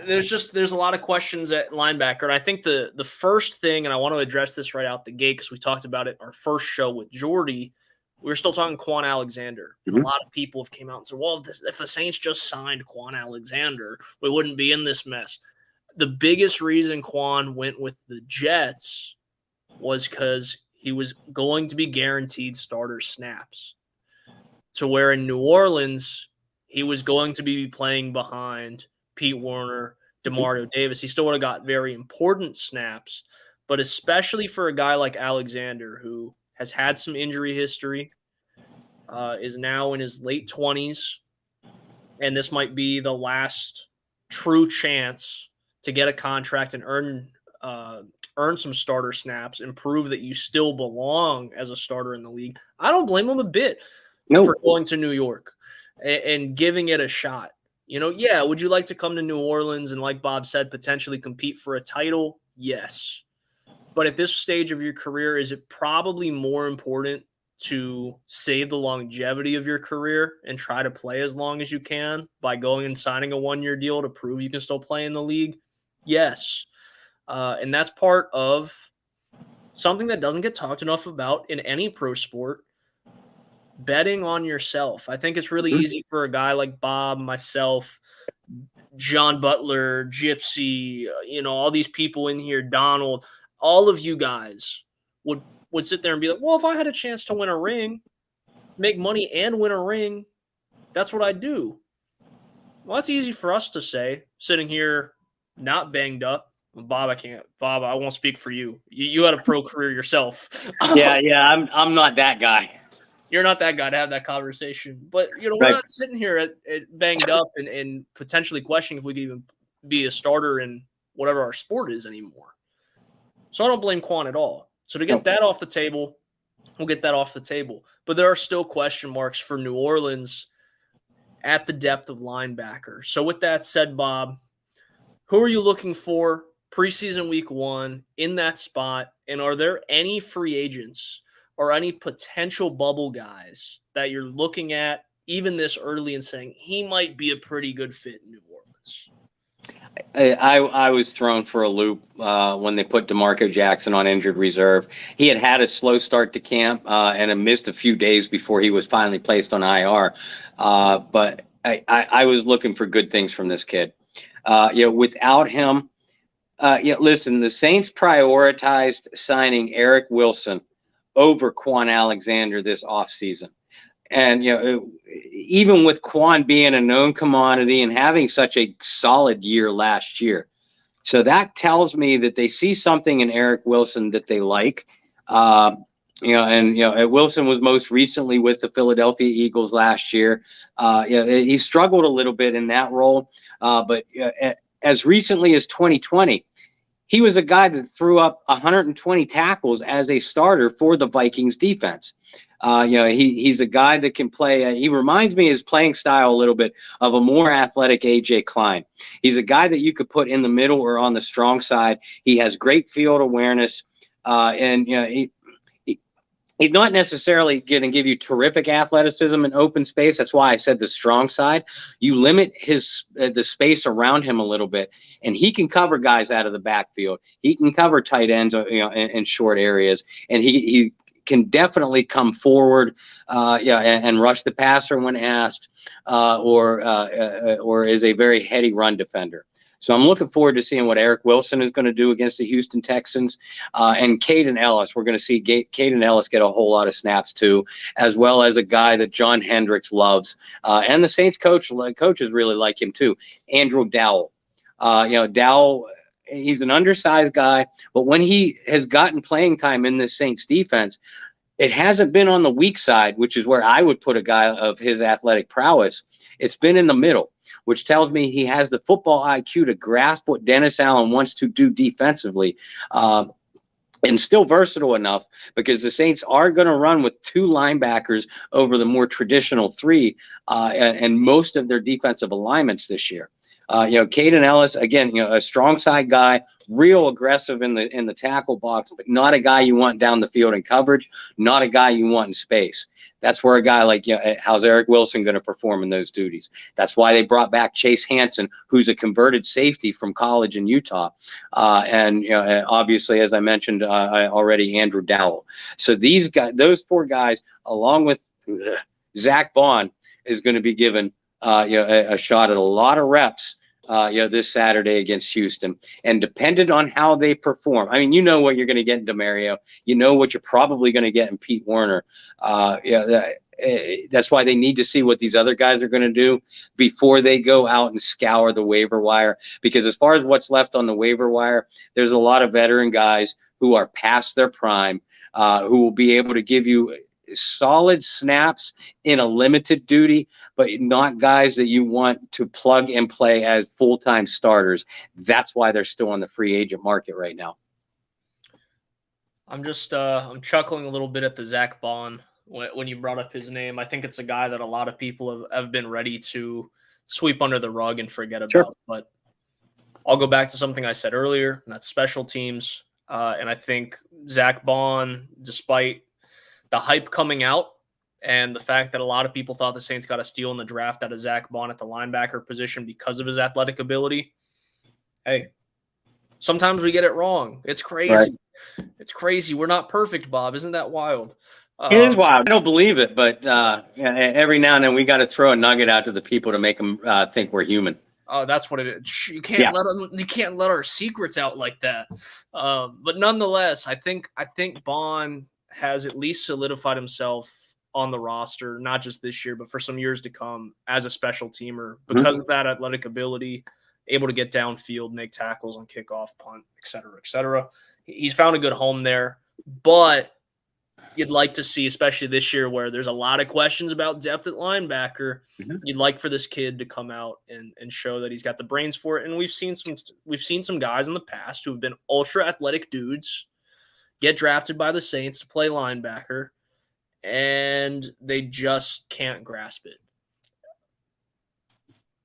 there's a lot of questions at linebacker. And I think the first thing, and I want to address this right out the gate because we talked about it our first show with Jordy, we were still talking Quan Alexander. And a lot of people have came out and said, well, if the Saints just signed Quan Alexander, we wouldn't be in this mess. The biggest reason Quan went with the Jets was because he was going to be guaranteed starter snaps. To where in New Orleans, he was going to be playing behind Pete Werner, DeMario Davis. He still would have got very important snaps, but especially for a guy like Alexander, who has had some injury history, is now in his late 20s, and this might be the last true chance to get a contract and earn some starter snaps and prove that you still belong as a starter in the league. I don't blame him a bit for going to New York and giving it a shot. Would you like to come to New Orleans and, like Bob said, potentially compete for a title? Yes. But at this stage of your career, is it probably more important to save the longevity of your career and try to play as long as you can by going and signing a one-year deal to prove you can still play in the league? Yes. And that's part of something that doesn't get talked enough about in any pro sport, betting on yourself. I think it's really easy for a guy like Bob, myself, John Butler, Gypsy, all these people in here, Donald, all of you guys would sit there and be like, well, if I had a chance to win a ring, make money and win a ring, that's what I'd do. Well, that's easy for us to say, sitting here not banged up. Bob, I can't. Bob, I won't speak for you. You had a pro career yourself. Yeah, I'm not that guy. You're not that guy to have that conversation. But, we're not sitting here at banged up and potentially questioning if we could even be a starter in whatever our sport is anymore. So I don't blame Quan at all. So to get that off the table, we'll get that off the table. But there are still question marks for New Orleans at the depth of linebacker. So with that said, Bob, who are you looking for preseason week 1 in that spot? And are there any free agents or any potential bubble guys that you're looking at even this early and saying he might be a pretty good fit in New Orleans? I was thrown for a loop when they put DeMarco Jackson on injured reserve. He had a slow start to camp and had missed a few days before he was finally placed on IR. But I was looking for good things from this kid. Without him, listen, the Saints prioritized signing Eric Wilson over Quan Alexander this offseason. And, even with Quan being a known commodity and having such a solid year last year. So that tells me that they see something in Eric Wilson that they like. Wilson was most recently with the Philadelphia Eagles last year. He struggled a little bit in that role. But as recently as 2020, he was a guy that threw up 120 tackles as a starter for the Vikings defense. He's a guy that can play. He reminds me his playing style a little bit of a more athletic A.J. Klein. He's a guy that you could put in the middle or on the strong side. He has great field awareness, and he's not necessarily going to give you terrific athleticism in open space. That's why I said the strong side. You limit the space around him a little bit, and he can cover guys out of the backfield. He can cover tight ends, in short areas, and he can definitely come forward, and rush the passer when asked, or is a very heady run defender. So I'm looking forward to seeing what Eric Wilson is going to do against the Houston Texans, and Caden Ellis. We're going to see Caden Ellis get a whole lot of snaps too, as well as a guy that John Hendricks loves, and the Saints coaches really like him too, Andrew Dowell. Dowell. He's an undersized guy, but when he has gotten playing time in this Saints defense, it hasn't been on the weak side, which is where I would put a guy of his athletic prowess. It's been in the middle, which tells me he has the football IQ to grasp what Dennis Allen wants to do defensively, and still versatile enough, because the Saints are going to run with two linebackers over the more traditional three, and most of their defensive alignments this year. Caden Ellis, again, a strong side guy, real aggressive in the tackle box, but not a guy you want down the field in coverage, not a guy you want in space. That's where a guy like, how's Eric Wilson going to perform in those duties? That's why they brought back Chase Hansen, who's a converted safety from college in Utah. And obviously, as I mentioned already, Andrew Dowell. So those four guys, along with Zach Bond, is going to be given a shot at a lot of reps, this Saturday against Houston, and dependent on how they perform. I mean, you know what you're going to get in DeMario. You know what you're probably going to get in Pete Werner. That's why they need to see what these other guys are going to do before they go out and scour the waiver wire. Because as far as what's left on the waiver wire, there's a lot of veteran guys who are past their prime, who will be able to give you solid snaps in a limited duty, but not guys that you want to plug and play as full-time starters. That's why they're still on the free agent market right now. I'm just I'm chuckling a little bit at the Zach Bond when you brought up his name. I think it's a guy that a lot of people have been ready to sweep under the rug and forget about. Sure. But I'll go back to something I said earlier, and that's special teams. And I think Zach Bond, despite the hype coming out and the fact that a lot of people thought the Saints got a steal in the draft out of Zach Bond at the linebacker position because of his athletic ability. Hey, sometimes we get it wrong. It's crazy. Right. It's crazy. We're not perfect, Bob. Isn't that wild? It is wild. I don't believe it, but every now and then we got to throw a nugget out to the people to make them think we're human. Oh, that's what it is. You can't let our secrets out like that. But nonetheless, I think Bond has at least solidified himself on the roster, not just this year, but for some years to come as a special teamer because of that athletic ability, able to get downfield, make tackles on kickoff, punt, et cetera, et cetera. He's found a good home there, but you'd like to see, especially this year where there's a lot of questions about depth at linebacker, you'd like for this kid to come out and show that he's got the brains for it. And we've seen some guys in the past who have been ultra athletic dudes get drafted by the Saints to play linebacker, and they just can't grasp it.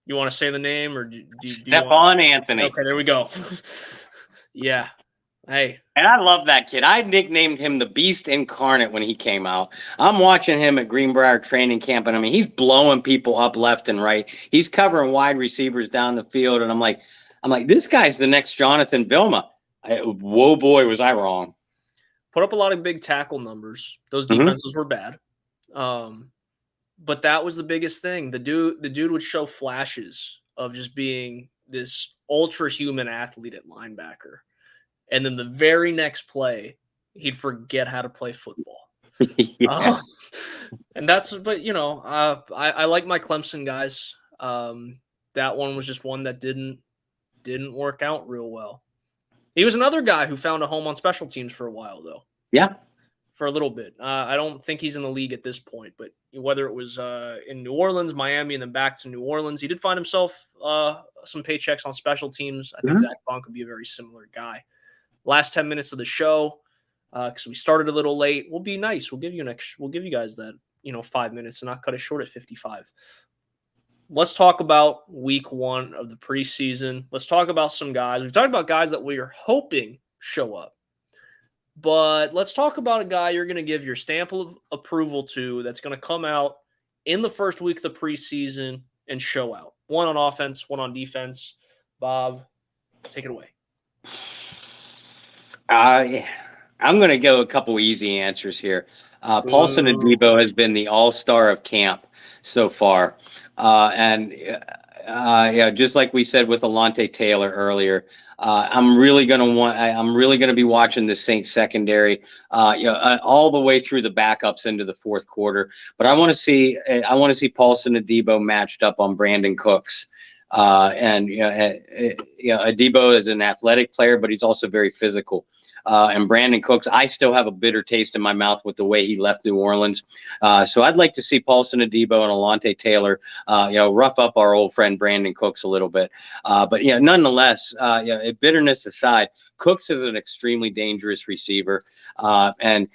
You want to say the name, or do you Stephon Anthony? Okay, there we go. Yeah. Hey. And I love that kid. I nicknamed him the Beast Incarnate when he came out. I'm watching him at Greenbrier training camp, and I mean, he's blowing people up left and right. He's covering wide receivers down the field, and I'm like, this guy's the next Jonathan Vilma. Whoa, boy, was I wrong. Put up a lot of big tackle numbers. Those defenses were bad. But that was the biggest thing. The dude would show flashes of just being this ultra human athlete at linebacker. And then the very next play, he'd forget how to play football. And that's, but I like my Clemson guys. That one was just one that didn't work out real well. He was another guy who found a home on special teams for a while, though. Yeah. for a little bit. I don't think he's in the league at this point, but whether it was in New Orleans, Miami, and then back to New Orleans, he did find himself some paychecks on special teams. I think Zach Bond could be a very similar guy. Last 10 minutes of the show, because we started a little late, we'll be nice. We'll give you guys that 5 minutes and not cut it short at 55. Let's talk about week 1 of the preseason. Let's talk about some guys. We've talked about guys that we are hoping show up. But let's talk about a guy you're going to give your stamp of approval to that's going to come out in the first week of the preseason and show out. One on offense, one on defense. Bob, take it away. I'm going to go a couple easy answers here. Paulson Adebo has been the all-star of camp so far. Just like we said with Alontae Taylor earlier, I'm really going to be watching the Saints secondary, all the way through the backups into the fourth quarter. But I want to see Paulson Adebo matched up on Brandon Cooks. Adebo is an athletic player, but he's also very physical. And Brandon Cooks, I still have a bitter taste in my mouth with the way he left New Orleans. So I'd like to see Paulson Adebo and Alontae Taylor, rough up our old friend Brandon Cooks a little bit. But nonetheless, bitterness aside, Cooks is an extremely dangerous receiver. And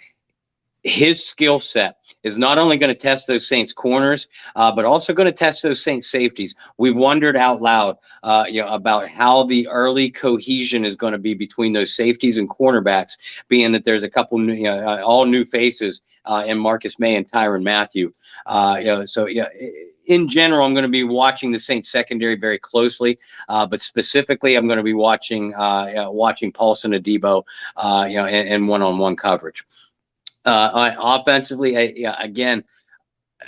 his skill set is not only going to test those Saints corners, but also going to test those Saints safeties. We've wondered out loud, about how the early cohesion is going to be between those safeties and cornerbacks, being that there's a couple new, all new faces in Marcus May and Tyrann Mathieu. In general, I'm going to be watching the Saints secondary very closely, but specifically, I'm going to be watching Paulson Adebo, in one-on-one coverage. Offensively, again,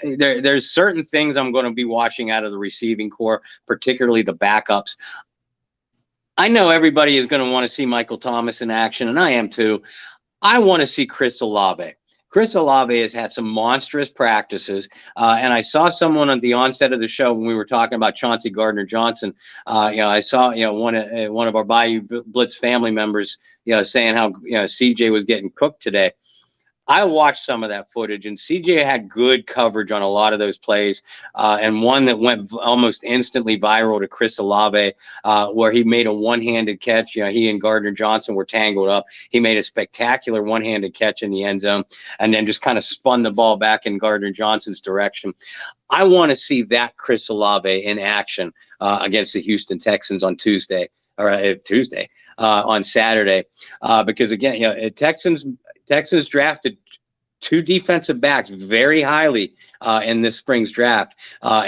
there's certain things I'm going to be watching out of the receiving core, particularly the backups. I know everybody is going to want to see Michael Thomas in action, and I am too. I want to see Chris Olave. Chris Olave has had some monstrous practices, and I saw someone at the onset of the show when we were talking about Chauncey Gardner-Johnson. I saw one of our Bayou Blitz family members, saying how CJ was getting cooked today. I watched some of that footage, and CJ had good coverage on a lot of those plays, and one that went almost instantly viral to Chris Olave, where he made a one-handed catch. He and Gardner Johnson were tangled up. He made a spectacular one-handed catch in the end zone, and then just kind of spun the ball back in Gardner Johnson's direction. I want to see that Chris Olave in action against the Houston Texans on on Saturday, because again, Texans drafted 2 defensive backs very highly in this spring's draft,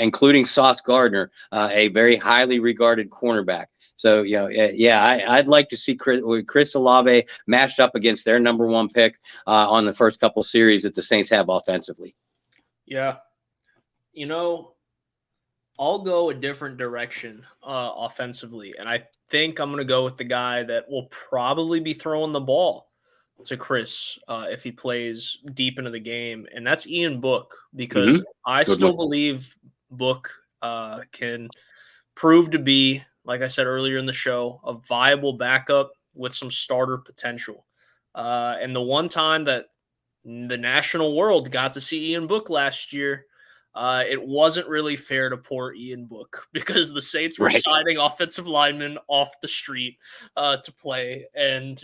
including Sauce Gardner, a very highly regarded cornerback. So, I'd like to see Chris Olave matched up against their number 1 pick on the first couple series that the Saints have offensively. Yeah. I'll go a different direction offensively, and I think I'm going to go with the guy that will probably be throwing the ball to Chris if he plays deep into the game, and that's Ian Book, because I still believe Book can prove to be, like I said earlier in the show, a viable backup with some starter potential. And the one time that the national world got to see Ian Book last year, it wasn't really fair to poor Ian Book, because the Saints were signing offensive linemen off the street to play, and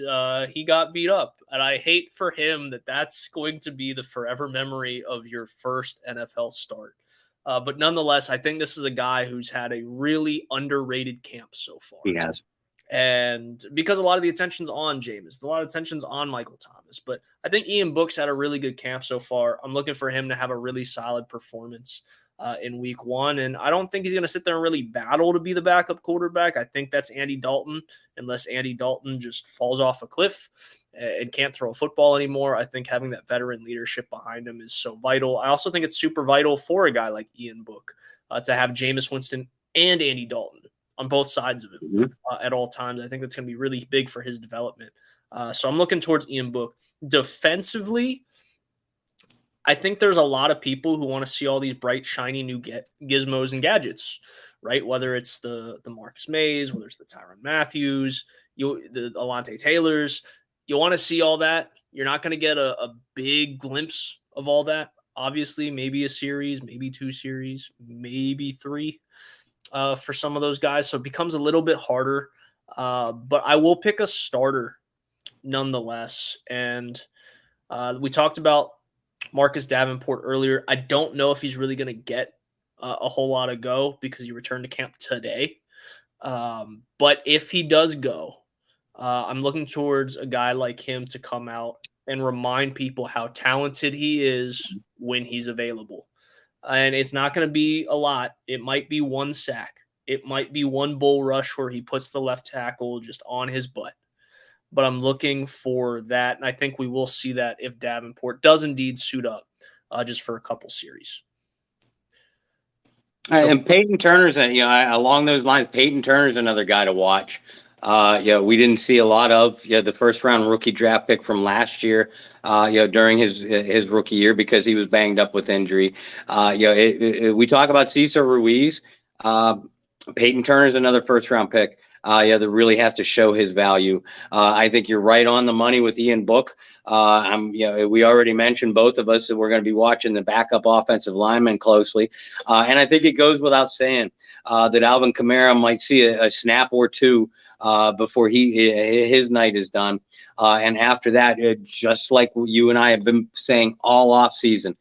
he got beat up. And I hate for him that that's going to be the forever memory of your first NFL start. But nonetheless, I think this is a guy who's had a really underrated camp so far. He has. And because a lot of the attention's on Jameis, a lot of attention's on Michael Thomas, but I think Ian Book's had a really good camp so far. I'm looking for him to have a really solid performance in week 1. And I don't think he's going to sit there and really battle to be the backup quarterback. I think that's Andy Dalton, unless Andy Dalton just falls off a cliff and can't throw a football anymore. I think having that veteran leadership behind him is so vital. I also think it's super vital for a guy like Ian Book to have Jameis Winston and Andy Dalton on both sides of him at all times. I think that's going to be really big for his development. So I'm looking towards Ian Book. Defensively, I think there's a lot of people who want to see all these bright, shiny new gizmos and gadgets, right? Whether it's the Marcus Mays, whether it's the Tyrann Mathieu, the Alontae Taylors. You want to see all that. You're not going to get a big glimpse of all that. Obviously, maybe a series, maybe 2 series, maybe 3 for some of those guys. So it becomes a little bit harder. But I will pick a starter nonetheless. And we talked about Marcus Davenport earlier. I don't know if he's really going to get a whole lot of go because he returned to camp today. But if he does go, I'm looking towards a guy like him to come out and remind people how talented he is when he's available. And it's not going to be a lot. It might be 1 sack. It might be 1 bull rush where he puts the left tackle just on his butt. But I'm looking for that, and I think we will see that if Davenport does indeed suit up just for a couple series. And Peyton Turner's, along those lines, Peyton Turner's another guy to watch. We didn't see a lot of the first round rookie draft pick from last year, during his rookie year because he was banged up with injury. We talk about Cesar Ruiz. Peyton Turner's another first round pick. That really has to show his value. I think you're right on the money with Ian Book. We already mentioned, both of us, that we're going to be watching the backup offensive lineman closely. And I think it goes without saying that Alvin Kamara might see a snap or 2 before his night is done. And after that, just like you and I have been saying all off season,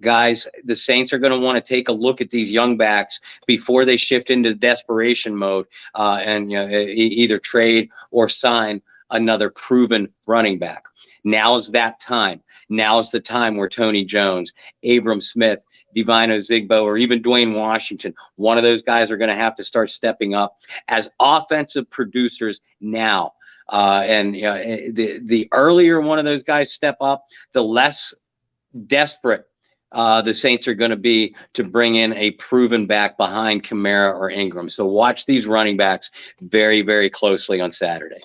guys, the Saints are going to want to take a look at these young backs before they shift into desperation mode and either trade or sign another proven running back. Now's that time. Now's the time where Tony Jones, Abram Smith, Divino Zigbo, or even Dwayne Washington, one of those guys are going to have to start stepping up as offensive producers now. The earlier one of those guys step up, the less desperate the Saints are going to be to bring in a proven back behind Kamara or Ingram. So watch these running backs very, very closely on Saturday.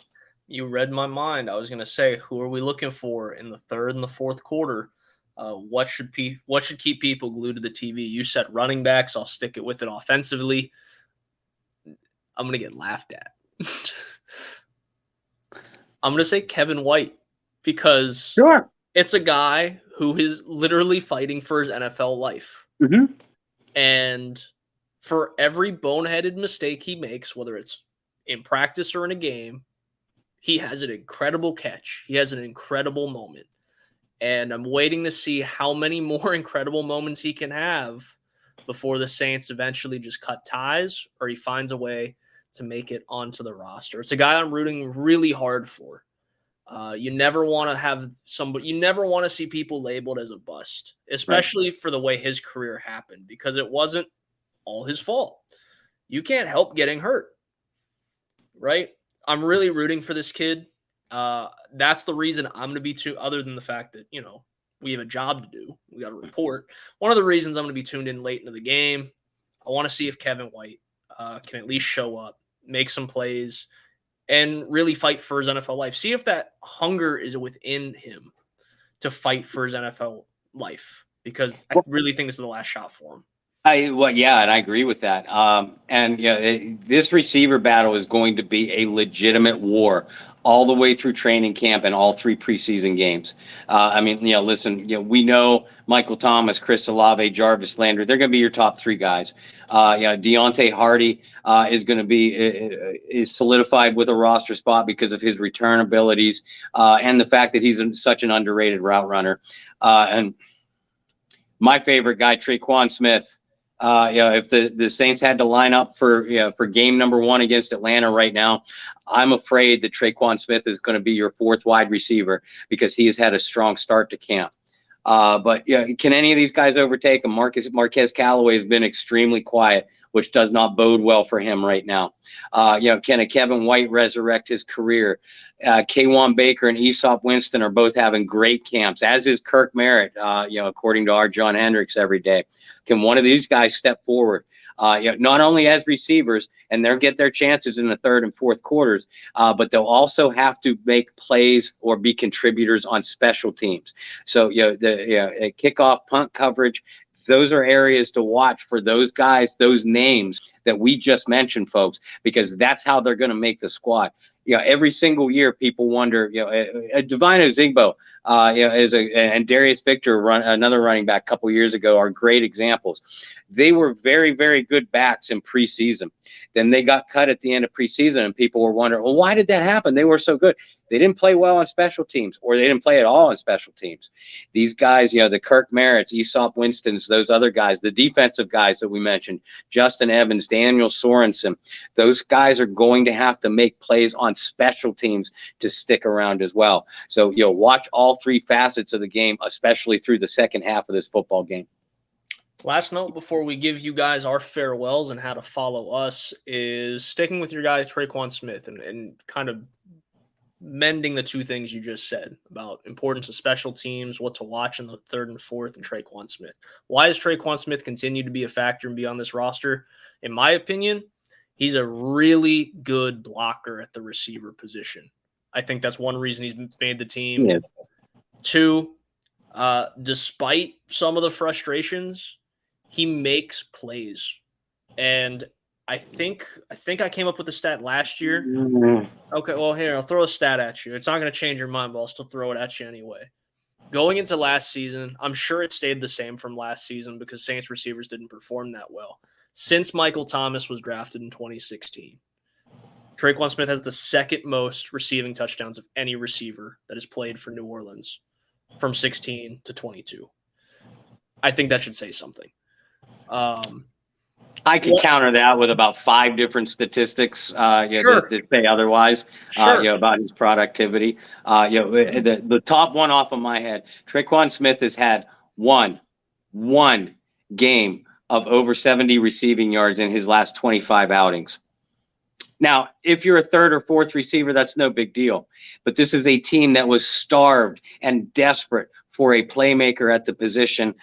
You read my mind. I was going to say, who are we looking for in the third and the fourth quarter? What should keep people glued to the TV? You said running backs. I'll stick it with it offensively. I'm going to get laughed at. I'm going to say Kevin White because sure, it's a guy who is literally fighting for his NFL life. Mm-hmm. And for every boneheaded mistake he makes, whether it's in practice or in a game, he has an incredible catch. He has an incredible moment. And I'm waiting to see how many more incredible moments he can have before the Saints eventually just cut ties or he finds a way to make it onto the roster. It's a guy I'm rooting really hard for. You never want to have somebody, you never want to see people labeled as a bust, especially for the way his career happened, because it wasn't all his fault. You can't help getting hurt, right? I'm really rooting for this kid. That's the reason I'm going to be other than the fact that, we have a job to do. We got to report. One of the reasons I'm going to be tuned in late into the game, I want to see if Kevin White can at least show up, make some plays, and really fight for his NFL life. See if that hunger is within him to fight for his NFL life, because I really think this is the last shot for him. And I agree with that. This receiver battle is going to be a legitimate war all the way through training camp and all 3 preseason games. We know Michael Thomas, Chris Olave, Jarvis Landry, they're going to be your top 3 guys. Deontay Hardy is going to be is solidified with a roster spot because of his return abilities and the fact that he's such an underrated route runner. And my favorite guy, Traquan Smith. If the Saints had to line up for game number 1 against Atlanta right now, I'm afraid that Traquan Smith is going to be your 4th wide receiver because he has had a strong start to camp. But can any of these guys overtake him? Marquez Callaway has been extremely quiet, which does not bode well for him right now. Can a Kevin White resurrect his career? K'Wan Baker and Aesop Winston are both having great camps, as is Kirk Merritt, according to our John Hendricks every day. Can one of these guys step forward? Not only as receivers, and they'll get their chances in the third and fourth quarters, but they'll also have to make plays or be contributors on special teams. So, kickoff, punt coverage, those are areas to watch for those guys, those names that we just mentioned, folks, because that's how they're going to make the squad. Every single year, people wonder, Divine Ozigbo, and Darius Victor, another running back a couple years ago, are great examples. They were very, very good backs in preseason. Then they got cut at the end of preseason, and people were wondering, well, why did that happen? They were so good. They didn't play well on special teams, or they didn't play at all on special teams. These guys, the Kirk Merritts, Aesop Winstons, those other guys, the defensive guys that we mentioned, Justin Evans, Daniel Sorensen, those guys are going to have to make plays on special teams to stick around as well. So, watch all three facets of the game, especially through the second half of this football game. Last note before we give you guys our farewells and how to follow us is sticking with your guy, Traquan Smith, and kind of mending the two things you just said about importance of special teams, what to watch in the third and fourth, and Traquan Smith. Why does Traquan Smith continue to be a factor and be on this roster? In my opinion, he's a really good blocker at the receiver position. I think that's one reason he's made the team. Yeah. Two, despite some of the frustrations, he makes plays. And I think I came up with the stat last year. Okay, well, here, I'll throw a stat at you. It's not going to change your mind, but I'll still throw it at you anyway. Going into last season, I'm sure it stayed the same from last season because Saints receivers didn't perform that well. Since Michael Thomas was drafted in 2016, Traquan Smith has the second most receiving touchdowns of any receiver that has played for New Orleans from 16 to 22. I think that should say something. I could counter that with about 5 different statistics sure. that say otherwise sure. About his productivity. The top one off of my head, Traquan Smith has had one game of over 70 receiving yards in his last 25 outings. Now, if you're a third or fourth receiver, that's no big deal. But this is a team that was starved and desperate for a playmaker at the position,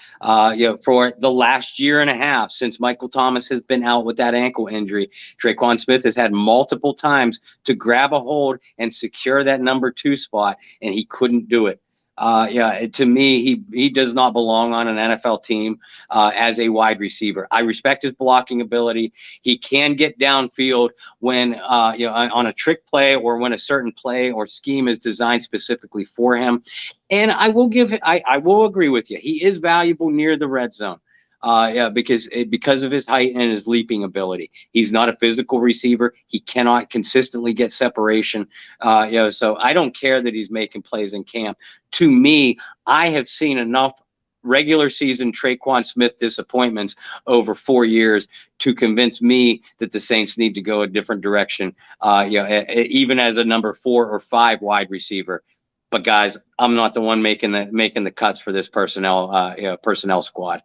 for the last year and a half since Michael Thomas has been out with that ankle injury. Traquan Smith has had multiple times to grab a hold and secure that number 2 spot, and he couldn't do it. To me, he does not belong on an NFL team as a wide receiver. I respect his blocking ability. He can get downfield when on a trick play or when a certain play or scheme is designed specifically for him. And I will agree with you. He is valuable near the red zone. Because of his height and his leaping ability. He's not a physical receiver. He cannot consistently get separation. So I don't care that he's making plays in camp. To me, I have seen enough regular season Traquan Smith disappointments over 4 years to convince me that the Saints need to go a different direction, even as a number 4 or 5 wide receiver. But guys, I'm not the one making the cuts for this personnel squad.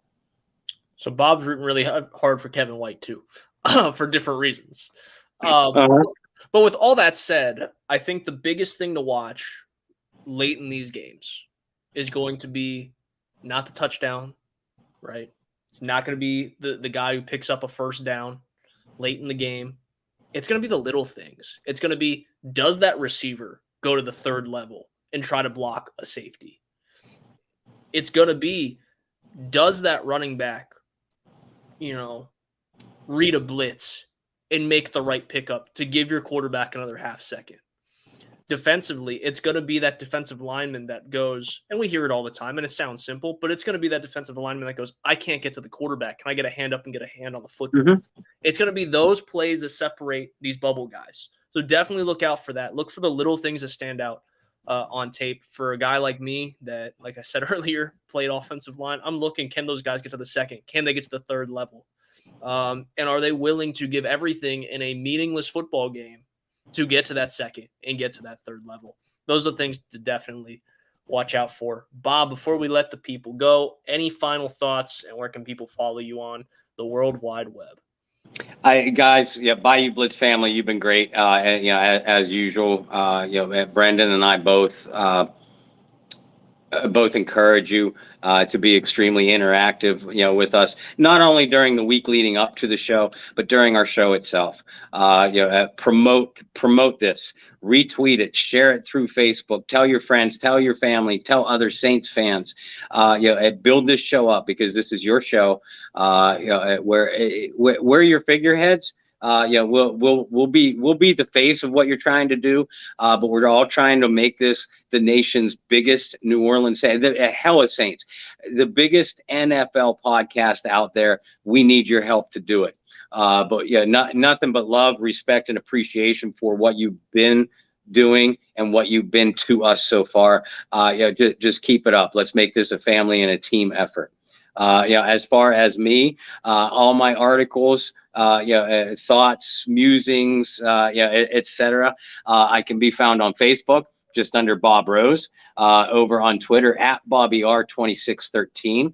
So Bob's rooting really hard for Kevin White too, for different reasons. But with all that said, I think the biggest thing to watch late in these games is going to be not the touchdown, right? It's not going to be the guy who picks up a first down late in the game. It's going to be the little things. It's going to be, does that receiver go to the third level and try to block a safety? It's going to be, does that running back read a blitz and make the right pickup to give your quarterback another half second? Defensively, it's going to be that defensive lineman that goes, and we hear it all the time, and it sounds simple, but it's going to be that defensive lineman that goes, I can't get to the quarterback. Can I get a hand up and get a hand on the football? Mm-hmm. It's going to be those plays that separate these bubble guys. So definitely look out for that. Look for the little things that stand out on tape. For a guy like me that, like I said earlier, played offensive line, I'm looking, can those guys get to the second? Can they get to the third level? And are they willing to give everything in a meaningless football game to get to that second and get to that third level? Those are things to definitely watch out for. Bob, before we let the people go, any final thoughts, and where can people follow you on the World Wide Web? Guys, Bayou Blitz family, you've been great. As usual, Brendan and I both both encourage you to be extremely interactive, with us, not only during the week leading up to the show, but during our show itself. Promote this, retweet it, share it through Facebook, tell your friends, tell your family, tell other Saints fans, build this show up, because this is your show, where your figureheads. We'll be the face of what you're trying to do, but we're all trying to make this the nation's biggest New Orleans Saints, hell of Saints, the biggest NFL podcast out there. We need your help to do it. But yeah, nothing but love, respect, and appreciation for what you've been doing and what you've been to us so far. Just keep it up. Let's make this a family and a team effort. As far as me, all my articles, thoughts, musings, etc. I can be found on Facebook, just under Bob Rose, over on Twitter at BobbyR2613.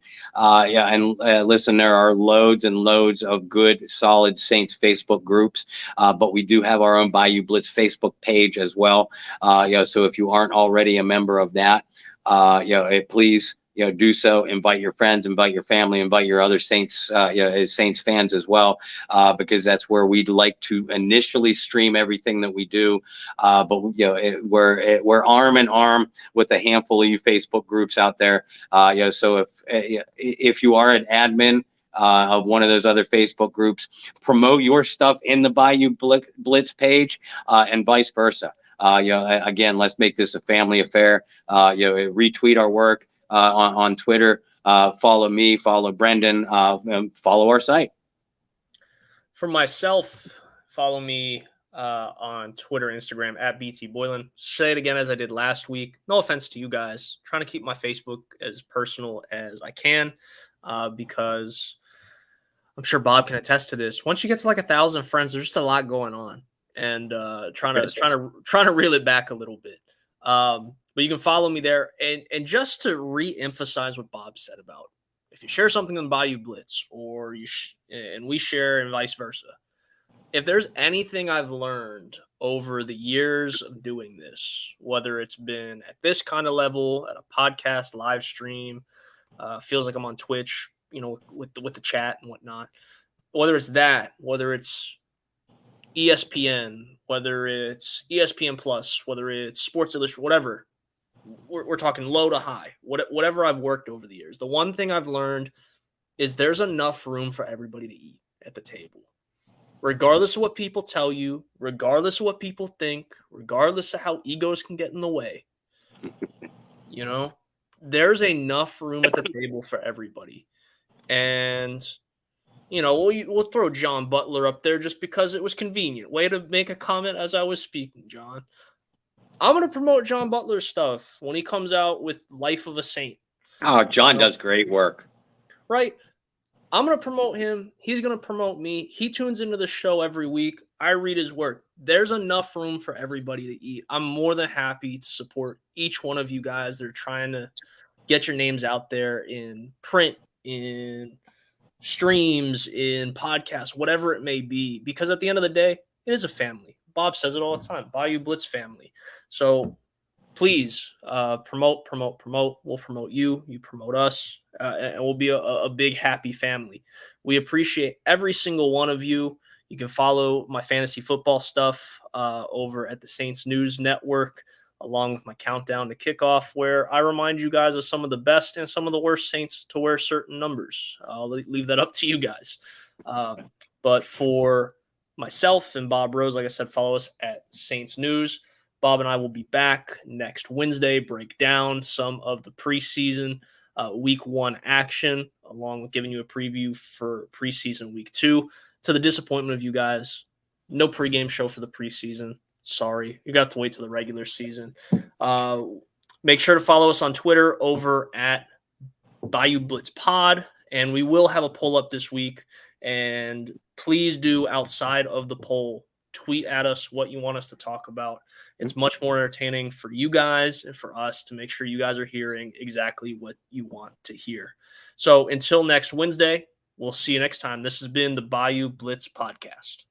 Listen, there are loads and loads of good, solid Saints Facebook groups, but we do have our own Bayou Blitz Facebook page as well. So if you aren't already a member of that, please, do so. Invite your friends, invite your family, invite your other Saints, Saints fans as well, because that's where we'd like to initially stream everything that we do. But we're arm in arm with a handful of you Facebook groups out there. So if you are an admin of one of those other Facebook groups, promote your stuff in the Bayou Blitz page, and vice versa. Again, let's make this a family affair. Retweet our work on Twitter, follow me, follow Brendan, and follow our site. For myself, follow me on Twitter and Instagram at BT Boylan. Say it again as I did last week. No offense to you guys. Trying to keep my Facebook as personal as I can, because I'm sure Bob can attest to this. Once you get to like 1,000 friends, there's just a lot going on, and trying to reel it back a little bit. But you can follow me there. And just to re-emphasize what Bob said about, if you share something on Bayou Blitz, or and we share, and vice versa, if there's anything I've learned over the years of doing this, whether it's been at this kind of level, at a podcast, live stream, feels like I'm on Twitch, with the chat and whatnot, whether it's that, whether it's ESPN, whether it's ESPN Plus, whether it's Sports Illustrated, whatever, we're talking low to high, whatever I've worked over the years. The one thing I've learned is there's enough room for everybody to eat at the table. Regardless of what people tell you, regardless of what people think, regardless of how egos can get in the way, there's enough room at the table for everybody. And, we'll throw John Butler up there just because it was convenient. Way to make a comment as I was speaking, John. I'm going to promote John Butler's stuff when he comes out with Life of a Saint. Oh, John does great work. Right. I'm going to promote him. He's going to promote me. He tunes into the show every week. I read his work. There's enough room for everybody to eat. I'm more than happy to support each one of you guys that are trying to get your names out there in print, in streams, in podcasts, whatever it may be, because at the end of the day, it is a family. Bob says it all the time, Bayou Blitz family. So please promote. We'll promote you. You promote us, and we'll be a big, happy family. We appreciate every single one of you. You can follow my fantasy football stuff over at the Saints News Network, along with my countdown to kickoff, where I remind you guys of some of the best and some of the worst Saints to wear certain numbers. I'll leave that up to you guys. But for myself and Bob Rose, like I said, follow us at Saints News. Bob and I will be back next Wednesday, break down some of the preseason week 1 action, along with giving you a preview for preseason week 2. To the disappointment of you guys, no pregame show for the preseason. Sorry, you got to wait till the regular season. Make sure to follow us on Twitter over at Bayou Blitz Pod, and we will have a poll up this week. And please do, outside of the poll, tweet at us what you want us to talk about. It's much more entertaining for you guys and for us to make sure you guys are hearing exactly what you want to hear. So until next Wednesday, we'll see you next time. This has been the Bayou Blitz Podcast.